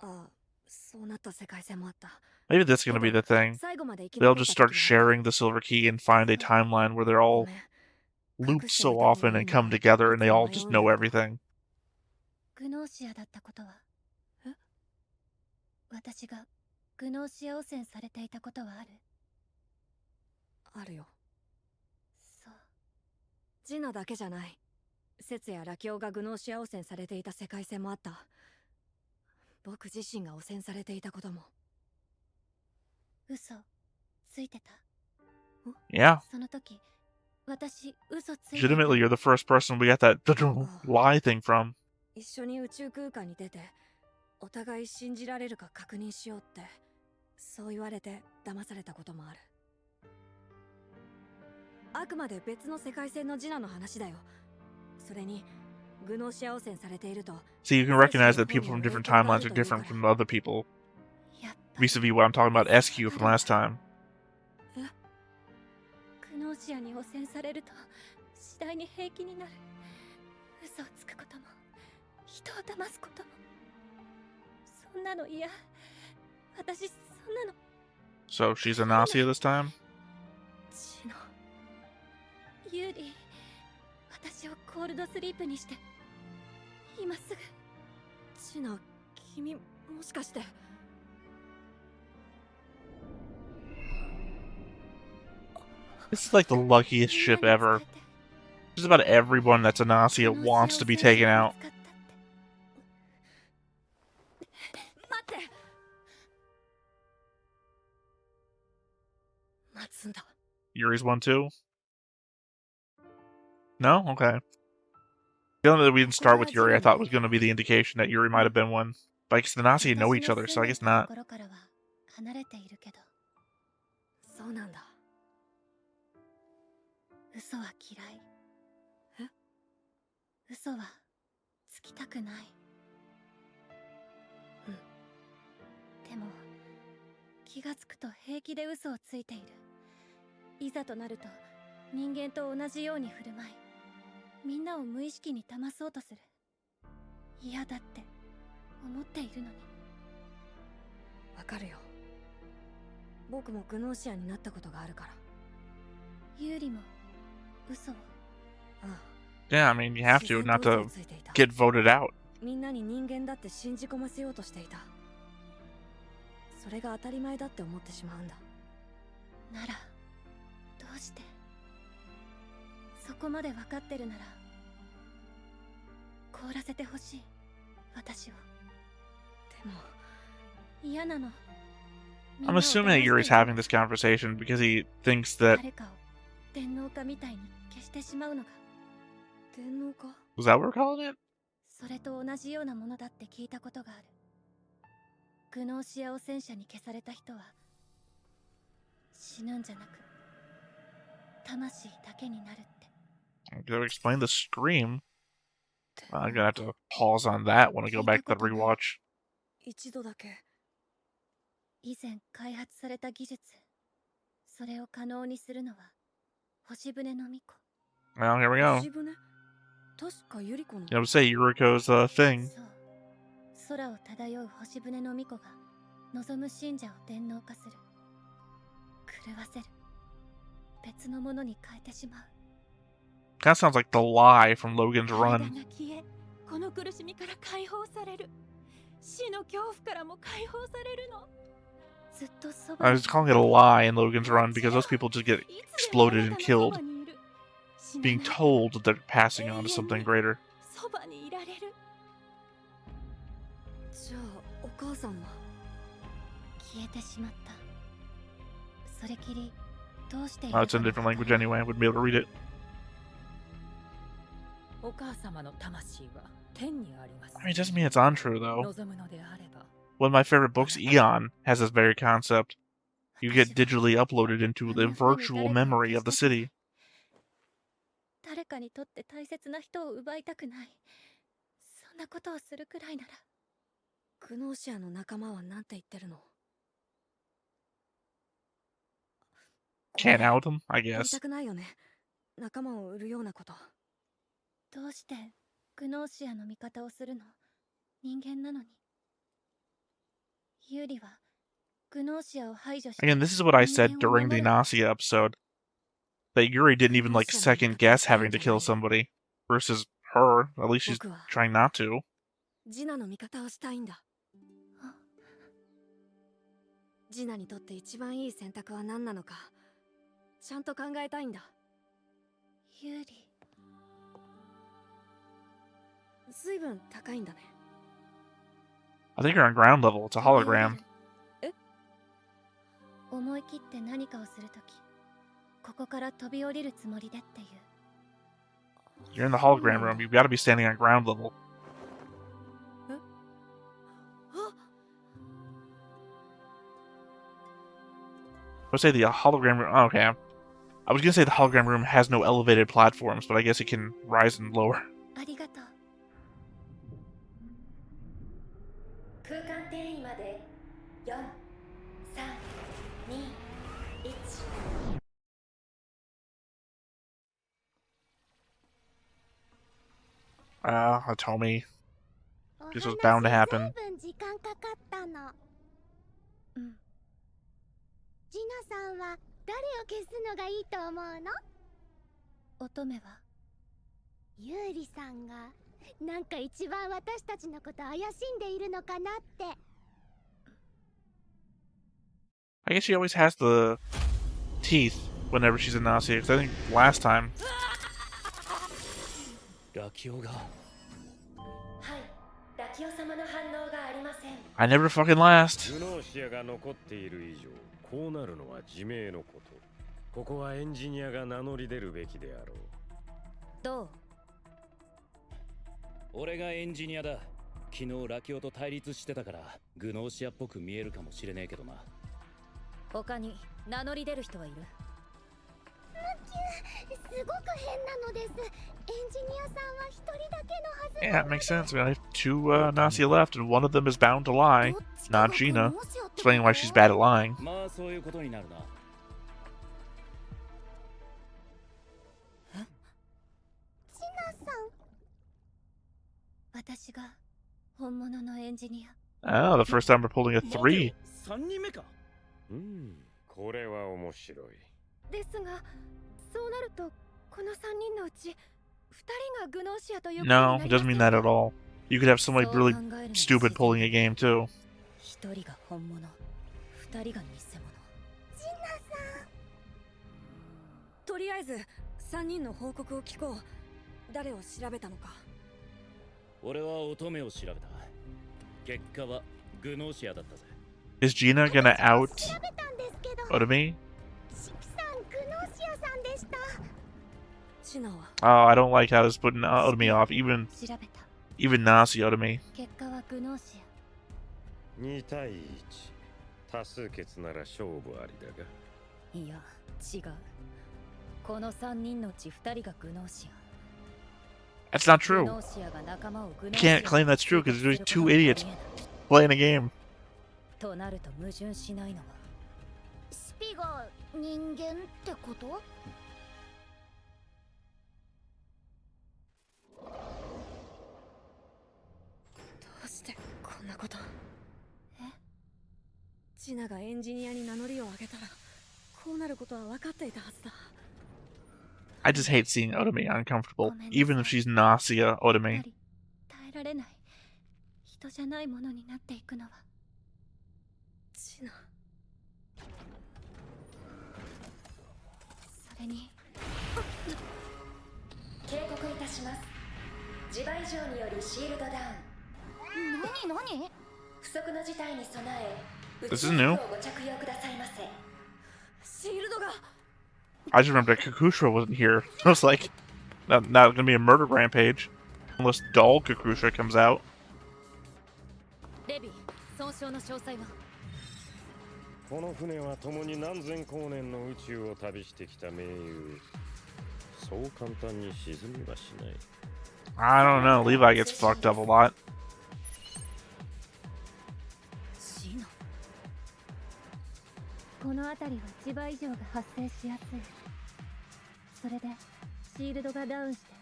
ああ、そうなった世界線もあった。 Maybe that's gonna be the thing. 最後まで生き They'll 残っ just た start 時があった。 sharing the silver key and find a timeline where they're ご all めん。 looped so often and come together and they all just know everything. グノーシアだったことは？え？私がグノーシア汚染されていたことはある？あるよ。そう。ジナだけじゃない。節やラキオがグノーシア汚染されていた世界線もあった。僕自身が汚染されていたことも。嘘ついてた？ Yeah. その時、私嘘ついてた。 Legitimately, you're the first person we got that lie thing from. 一緒に宇宙空間に出て、お互い信じられるか確認しようって、そう言われて騙されたこともある。あくまで別の世界線のジナの話だよ。それに、グノーシア汚染されていると。 So you can recognize that people from different timelines are different from other people. やっぱ Vis-a-vis what I'm talking about SQ from last time. グノーシアに汚染されると次第に平気になる。嘘をつくことも人を騙すことも、そんなの嫌。私そんなの。 So she's a Gnosia this time? ジノ、ユーリ、私をコールドスリープにして、今すぐ。ジナ、君もしかして。 This is like the luckiest ship ever. Just about everyone that's a Gnosia wants to be taken out. 待って。待つんだ。 Yuri's one too? No? Okay. Feeling that we didn't start with Yuri, I thought was going to be the indication that Yuri might have been one. But I guess the Gnosia know each other, so I guess not. 離れているけど。そうなんだ。 嘘は嫌い。え？嘘はつきたくない。うん。でも気がつくと平気で嘘をついている。いざとなると人間と同じように振る舞い、みんなを無意識に騙そうとする。嫌だって思っているのに。わかるよ。僕もグノーシアになったことがあるから。ユーリも嘘を。ああ。 Yeah, I mean, you have to, not to get voted out. みんなに人間だって信じ込ませようとしていた。それが当たり前だって思ってしまうんだ。なら、どうして？そこまで分かってるなら、凍らせてほしい、私を。でも、嫌なの。 I'm assuming that Yuri's having this conversation because he thinks that... 誰かを電脳化みたいに消してしまうのが。電脳化? Was that what we're calling it? それと同じようなものだって聞いたことがある。グノーシア汚染者に消された人は死ぬんじゃなく魂だけになるって。 I'm gonna explain the scream. I'm gonna have to pause on that when I go back to the rewatch. 一度だけ。以前開発された技術、それを可能にするのは星船の巫女。 Well, here we go. 星船確かユリコの I would say Yuriko's thing. そう、空を漂う星船の巫女が望む信者を電脳化する、狂わせる、別のものに変えてしまう。 Kind of sounds like the lie from Logan's 体 Run. が消え、この苦しみから解放される。死の恐怖からも解放されるの。ずっとそ I ばに was calling it a lie in Logan's Run because those people just get exploded and killed, being told that they're passing on to something greater. そばにいられる。じゃあお母さんは消えてしまった。それきりどうしている Oh, か it's in a different language anyway. I wouldn't be able to read it. お母様の魂は天にあります。 I mean, it doesn't mean it's untrue, though. 望むのであれば。 One of my favorite books, Eon, has this very concept. You get digitally uploaded into the virtual memory of the city. 誰かにとって大切な人を奪いたくない。そんなことをするくらいなら。グノーシアの仲間はなんて言ってるの？ Can't out them, I 言い guess. たくないよね。仲間を売るようなこと。どうしてグノーシアの味方をするの？人間なのに。ユーリはグノーシアを排除して。 Again, this is what I said during the Gnosia episode. That Yuri didn't even like second guess having to kill somebody. Versus her, at least she's trying not to. ジナの味方をしたいんだ。ジナにとって一番いい選択は何なのか、ちゃんと考えたいんだ。ユーリ。随分高いんだね。I think you're on ground level. It's a hologram. 思い切って何かをするとき、ここから飛び降りるつもりでっていう。 You're in the hologram room. You've got to be standing on ground level. I would say the hologram room. Oh, okay. I was gonna say the hologram room has no elevated platforms, but I guess it can rise and lower. ありがとう。空間転移まで4、3、2、1。 Told me this was bound to happen. 随分時間かかったの。うん。ジナさんは誰を消すのがいいと思うの？乙女はユーリさんがなんか一番私たちのこと怪しんでいるのかなって。 I guess she always has the teeth whenever she's in Gnosia, because I think last time... ラキオが。はい、ラキオ様の反応がありません。 I never fucking last. グノーシアが残っている以上、こうなるのは自明のこと。ここはエンジニアが名乗り出るべきであろう。どう？俺がエンジニアだ。昨日ラキオと対立してたからグノーシアっぽく見えるかもしれねえけどな。他に名乗り出る人はいる？すごく変なのです。エンジニアさんは一人だけのはず。 Yeah, it makes sense. I have two Gnosia left, and one of them is bound to lie. Not Gina. Explaining why she's bad at lying. まあそういうことになるな。ジナさん。私が本物のエンジニア。 Oh, the first time we're pulling a 3. 3人目か。これは面白い。ですが、そうなるとこの3人のうち2人がグノーシアという。 No, it doesn't mean that at all. You could have somebody really stupid pulling a game too. 1人が本物、2人が偽物。ジナさん。とりあえず3人の報告を聞こう。誰を調べたのか。俺は乙女を調べた。結果はグノーシアだったぜ。 Is Gina gonna out Otome? シキさん、グノーシアさんでした。ジナは。 Oh, I don't like how this is putting Otome off. 調べた。 Even Gnosia Otome. 結果はグノーシア。2対1。多数決なら勝負ありだが。いや、違う。この3人のうち2人がグノーシア。 That's not true. You can't claim that's true because there's two idiots playing a game. となると矛盾しないのは。スピゴ、人間ってこと？どうしてこんなこと。ジナがエンジニアに名乗りを上げたらこうなることは分かっていたはずだ。 I just hate seeing Otome uncomfortable, even if she's Gnosia Otome. 耐えられない人じゃないものになっていくのは。ジナ。それに警告いたします。磁場異常によりシールドダウン。何？不測の事態に備え、宇 This 宙 is 服 new. をご着用くださいませ。シールドが。 I just remembered that Kakusha wasn't here. I was like, not gonna be a murder rampage. Unless dull Kakusha comes out. レビ、損傷の詳細は？この船は共に何千光年の宇宙を旅してきた盟友。そう簡単に沈みはしない。I don't know. Levi gets fucked up a lot. ジナ。この辺りは磁場異常が発生しやすい。それでシールドがダウンして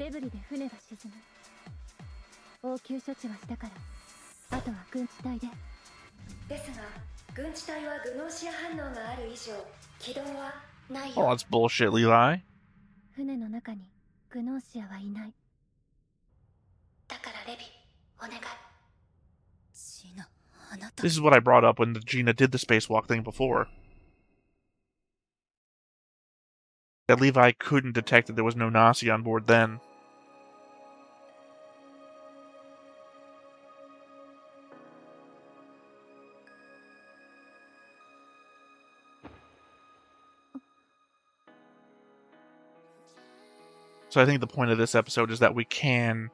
デブリで船が沈む。応急処置はしたからあとは軍地隊で。ですが、軍地隊はグノーシア反応がある以上、起動はないよ。 Oh, that's bullshit, Levi. 船の中にグノーシアはいない。だからレビ、お願い。ジナ、あなた。 This is what I brought up when Gina did the spacewalk thing before. That Levi couldn't detect that there was no Gnosia on board then. So I think the point of this episode is that we can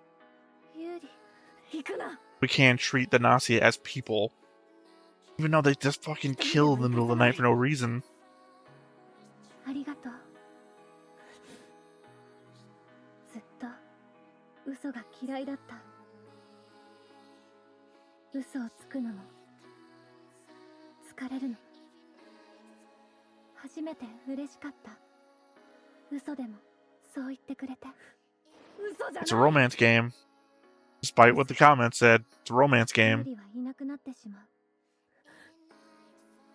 treat the Gnosia as people. Even though they just fucking kill in the middle of the night for no reason. ありがとう。ずっと嘘が嫌いだった。嘘をつくのも疲れるのも初めて嬉しかった。嘘でもそう言ってくれて。嘘じゃない。 It's a romance game. Despite what the comments said, it's a romance game. はいなくなってしまう。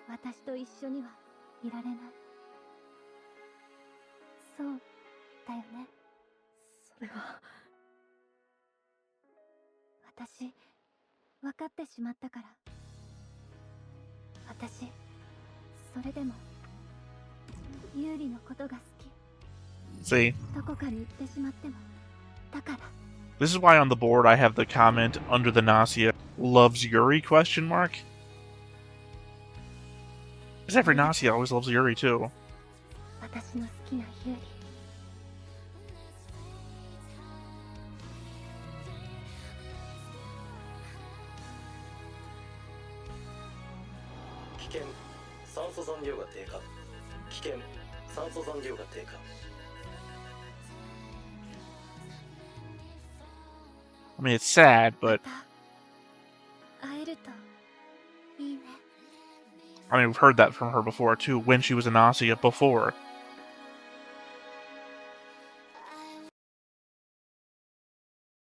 私と一緒にはいられない。そうだよね。それは。私、分かってしまったから。私、それでも、ユーリのことが好き。 See, どこかに行ってしまっても、だから。 this is why on the board I have the comment under the Gnosia, loves Yuri, question mark? Because every Gnosia always loves Yuri too. 私の好きなユーリ。危険、酸素残量が低下。危険、酸素残量が低下。 I mean, it's sad, but 会えるといいね。 I mean, we've heard that from her before too, when she was a Gnosia before.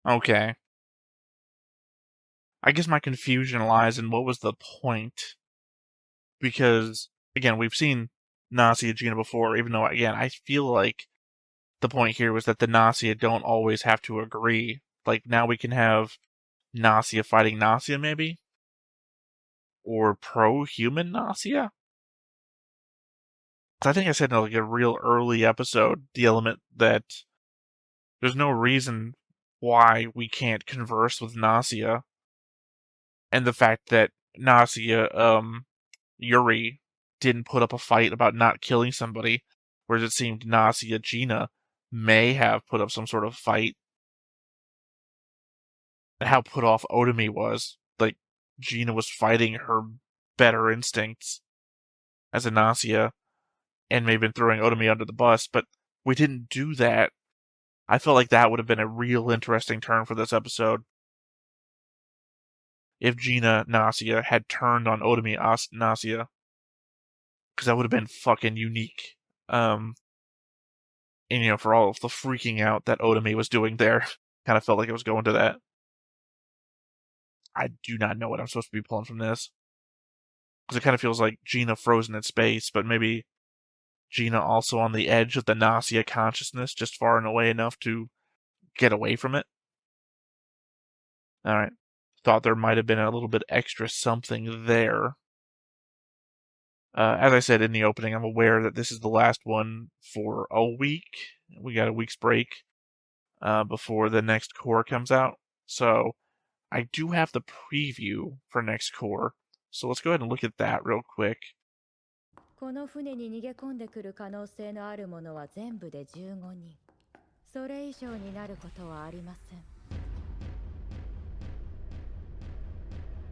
Okay. I guess my confusion lies in what was the point. Because, again, we've seen Gnosia Gina before, even though, again, I feel like the point here was that the Gnosia don't always have to agree. Like, now we can have Gnosia fighting Gnosia, maybe? Or pro-human Gnosia? I think I said in like a real early episode, the element that there's no reason why we can't converse with Gnosia. And the fact that Gnosia, Yuri, didn't put up a fight about not killing somebody, whereas it seemed Gnosia Gina may have put up some sort of fight. And how put off Otome was. Like, Gina was fighting her better instincts as a Gnosia, and maybe been throwing Otome under the bus, but we didn't do that. I felt like that would have been a real interesting turn for this episode. If Gina Gnosia had turned on Otome Gnosia. because that would have been fucking unique. And for all of the freaking out that Otome was doing there, kind of felt like it was going to that. I do not know what I'm supposed to be pulling from this, because it kind of feels like Gina frozen in space, but maybe Gina also on the edge of the Gnosia consciousness, just far and away enough to get away from it. Alright. Thought there might have been a little bit extra something there. As I said in the opening, I'm aware that this is the last one for a week. We got a week's break before the next core comes out. So I do have the preview for next core. So let's go ahead and look at that real quick. この船に逃げ込んでくる可能性のあるものは全部で15人。それ以上になることはありません。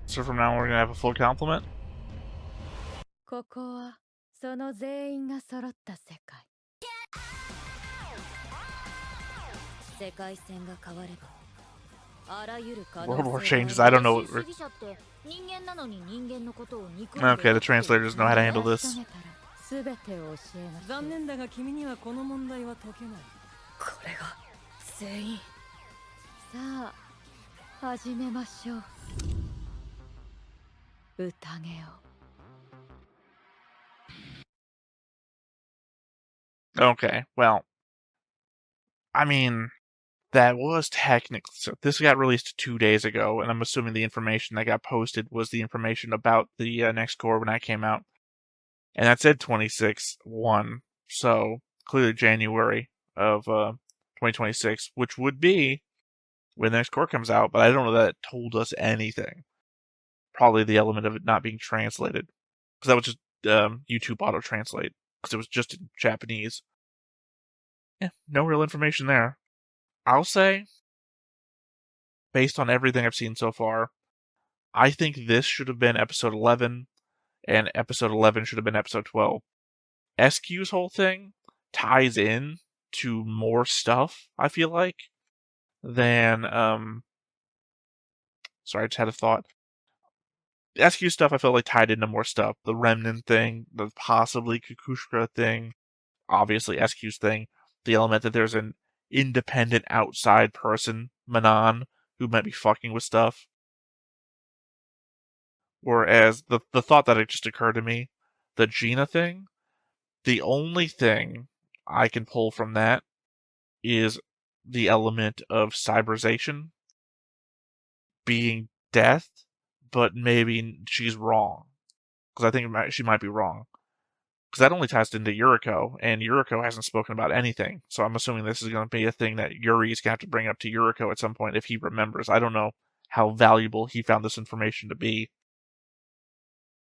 So from now on, we're gonna have a full complement? ここはその全員が揃った世界。世界線が変われば、あらゆる可能性 World War changes. I don't know what we're... Okay, the translators know how to handle this. 残念だが君にはこの問題は解けない。これが全員。さあ、始めましょう。宴を。 Okay, well, I mean, that was technically... So this got released 2 days ago, and I'm assuming the information that got posted was the information about the next core when that came out. And that said 26/1, so clearly January of 2026, which would be when the next core comes out, but I don't know that it told us anything. Probably the element of it not being translated, because that was just YouTube auto-translate. Because it was just in Japanese. Yeah, no real information there. I'll say, based on everything I've seen so far, I think this should have been episode 11, and episode 11 should have been episode 12. SQ's whole thing ties in to more stuff, I feel like, than, sorry, I just had a thought. The SQ stuff I felt like tied into more stuff. The Remnant thing, the possibly Kukushka thing, obviously SQ's thing, the element that there's an independent outside person, Manon, who might be fucking with stuff. Whereas the thought that it just occurred to me, the Gina thing, the only thing I can pull from that is the element of cyberization being death, but maybe she's wrong. Because I think she might be wrong. Because that only ties into Yuriko, and Yuriko hasn't spoken about anything. So I'm assuming this is going to be a thing that Yuri's going to have to bring up to Yuriko at some point if he remembers. I don't know how valuable he found this information to be.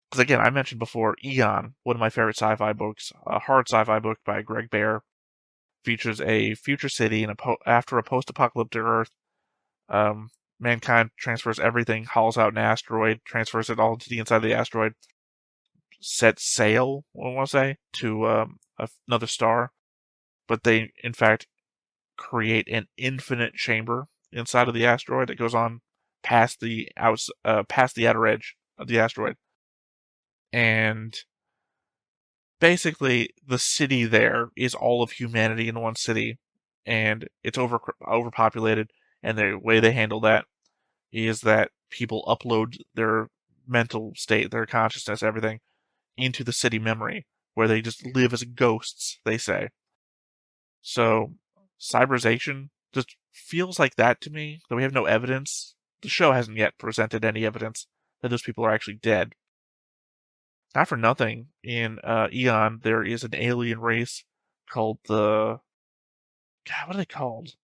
Because again, I mentioned before, Eon, one of my favorite sci-fi books, a hard sci-fi book by Greg Bear, features a future city and after a post-apocalyptic Earth. Mankind transfers everything, hauls out an asteroid, transfers it all to the inside of the asteroid, sets sail, I want to say, to another star. But they, in fact, create an infinite chamber inside of the asteroid that goes on past the outer edge of the asteroid. And basically, the city there is all of humanity in one city, and it's overpopulated. And the way they handle that is that people upload their mental state, their consciousness, everything, into the city memory, where they just live as ghosts, they say. So, cyberization just feels like that to me, though we have no evidence. The show hasn't yet presented any evidence that those people are actually dead. Not for nothing, in Eon, there is an alien race called the... God, what are they called?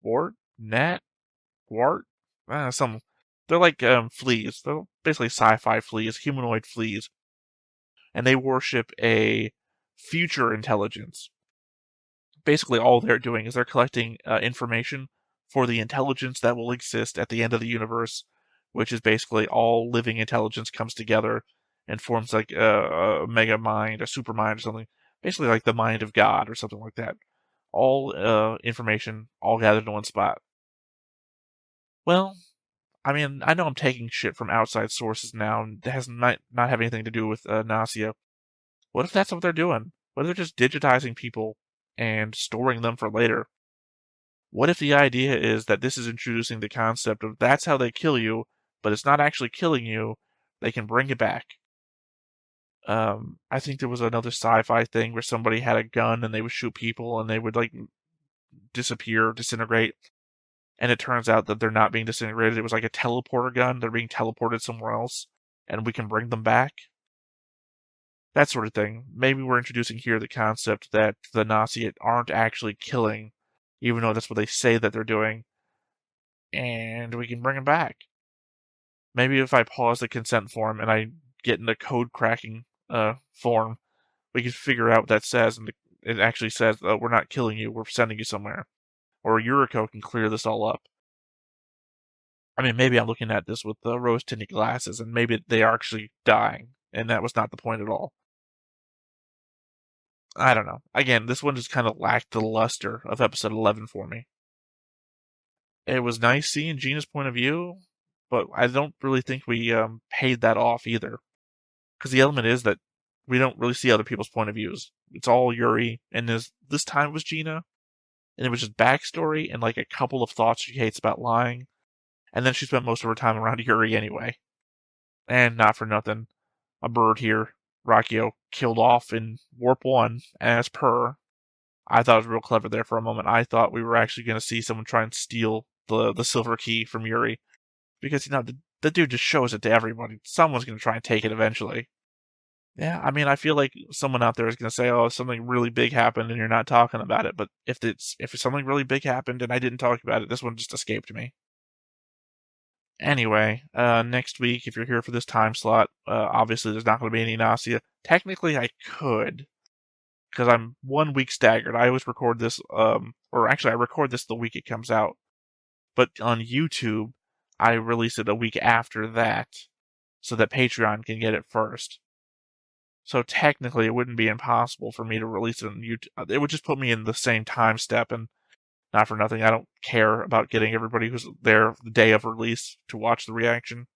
Wart? Gnat? Wart? They're like fleas. They're basically sci-fi fleas, humanoid fleas. And they worship a future intelligence. Basically, all they're doing is they're collecting information for the intelligence that will exist at the end of the universe, which is basically all living intelligence comes together and forms like a mega mind, a super mind or something. Basically like the mind of God or something like that. All information, all gathered in one spot. Well, I mean, I know I'm taking shit from outside sources now, and it might not have anything to do with Gnosia. What if that's what they're doing? What if they're just digitizing people and storing them for later? What if the idea is that this is introducing the concept of that's how they kill you, but it's not actually killing you, they can bring it back? I think there was another sci-fi thing where somebody had a gun and they would shoot people and they would like disappear, disintegrate. And it turns out that they're not being disintegrated. It was like a teleporter gun. They're being teleported somewhere else and we can bring them back. That sort of thing. Maybe we're introducing here the concept that the Gnosia aren't actually killing, even though that's what they say that they're doing. And we can bring them back. Maybe if I pause the consent form and I get in the code cracking form, we can figure out what that says, and it actually says, we're not killing you, we're sending you somewhere. Or Yuriko can clear this all up. I mean, maybe I'm looking at this with rose-tinted glasses, and maybe they are actually dying, and that was not the point at all. I don't know. Again, this one just kind of lacked the luster of episode 11 for me. It was nice seeing Gina's point of view, but I don't really think we paid that off either. Because the element is that we don't really see other people's point of views. It's all Yuri, and this time it was Gina, and it was just backstory and like a couple of thoughts she hates about lying, and then she spent most of her time around Yuri anyway. And not for nothing, a bird here, Rakio, killed off in Warp 1, as per. I thought it was real clever there for a moment. I thought we were actually going to see someone try and steal the silver key from Yuri. Because, the dude just shows it to everybody. Someone's going to try and take it eventually. Yeah, I mean, I feel like someone out there is going to say, oh, something really big happened and you're not talking about it. But if something really big happened and I didn't talk about it, this one just escaped me. Anyway, next week, if you're here for this time slot, obviously there's not going to be any Gnosia. Technically, I could, because I'm 1 week staggered. I always record this, or actually I record this the week it comes out. But on YouTube, I release it a week after that, so that Patreon can get it first. So technically, it wouldn't be impossible for me to release it on YouTube. It would just put me in the same time step, and not for nothing, I don't care about getting everybody who's there the day of release to watch the reaction.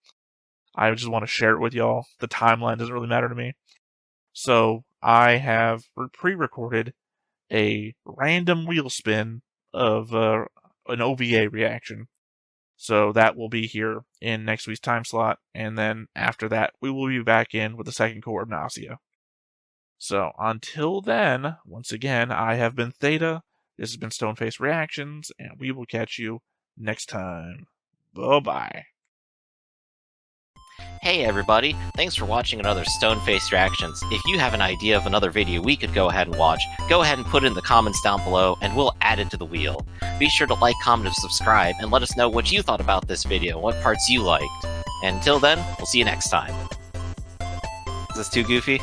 I just want to share it with y'all. The timeline doesn't really matter to me. So I have pre-recorded a random wheel spin of an OVA reaction. So that will be here in next week's time slot, and then after that, we will be back in with the second core of Gnosia. So until then, once again, I have been Theta. This has been Stoneface Reactions, and we will catch you next time. Bye-bye. Hey everybody, thanks for watching another Stoneface Reactions. If you have an idea of another video we could go ahead and watch, go ahead and put it in the comments down below and we'll add it to the wheel. Be sure to like, comment, and subscribe, and let us know what you thought about this video, what parts you liked. And until then, we'll see you next time. Is this too goofy?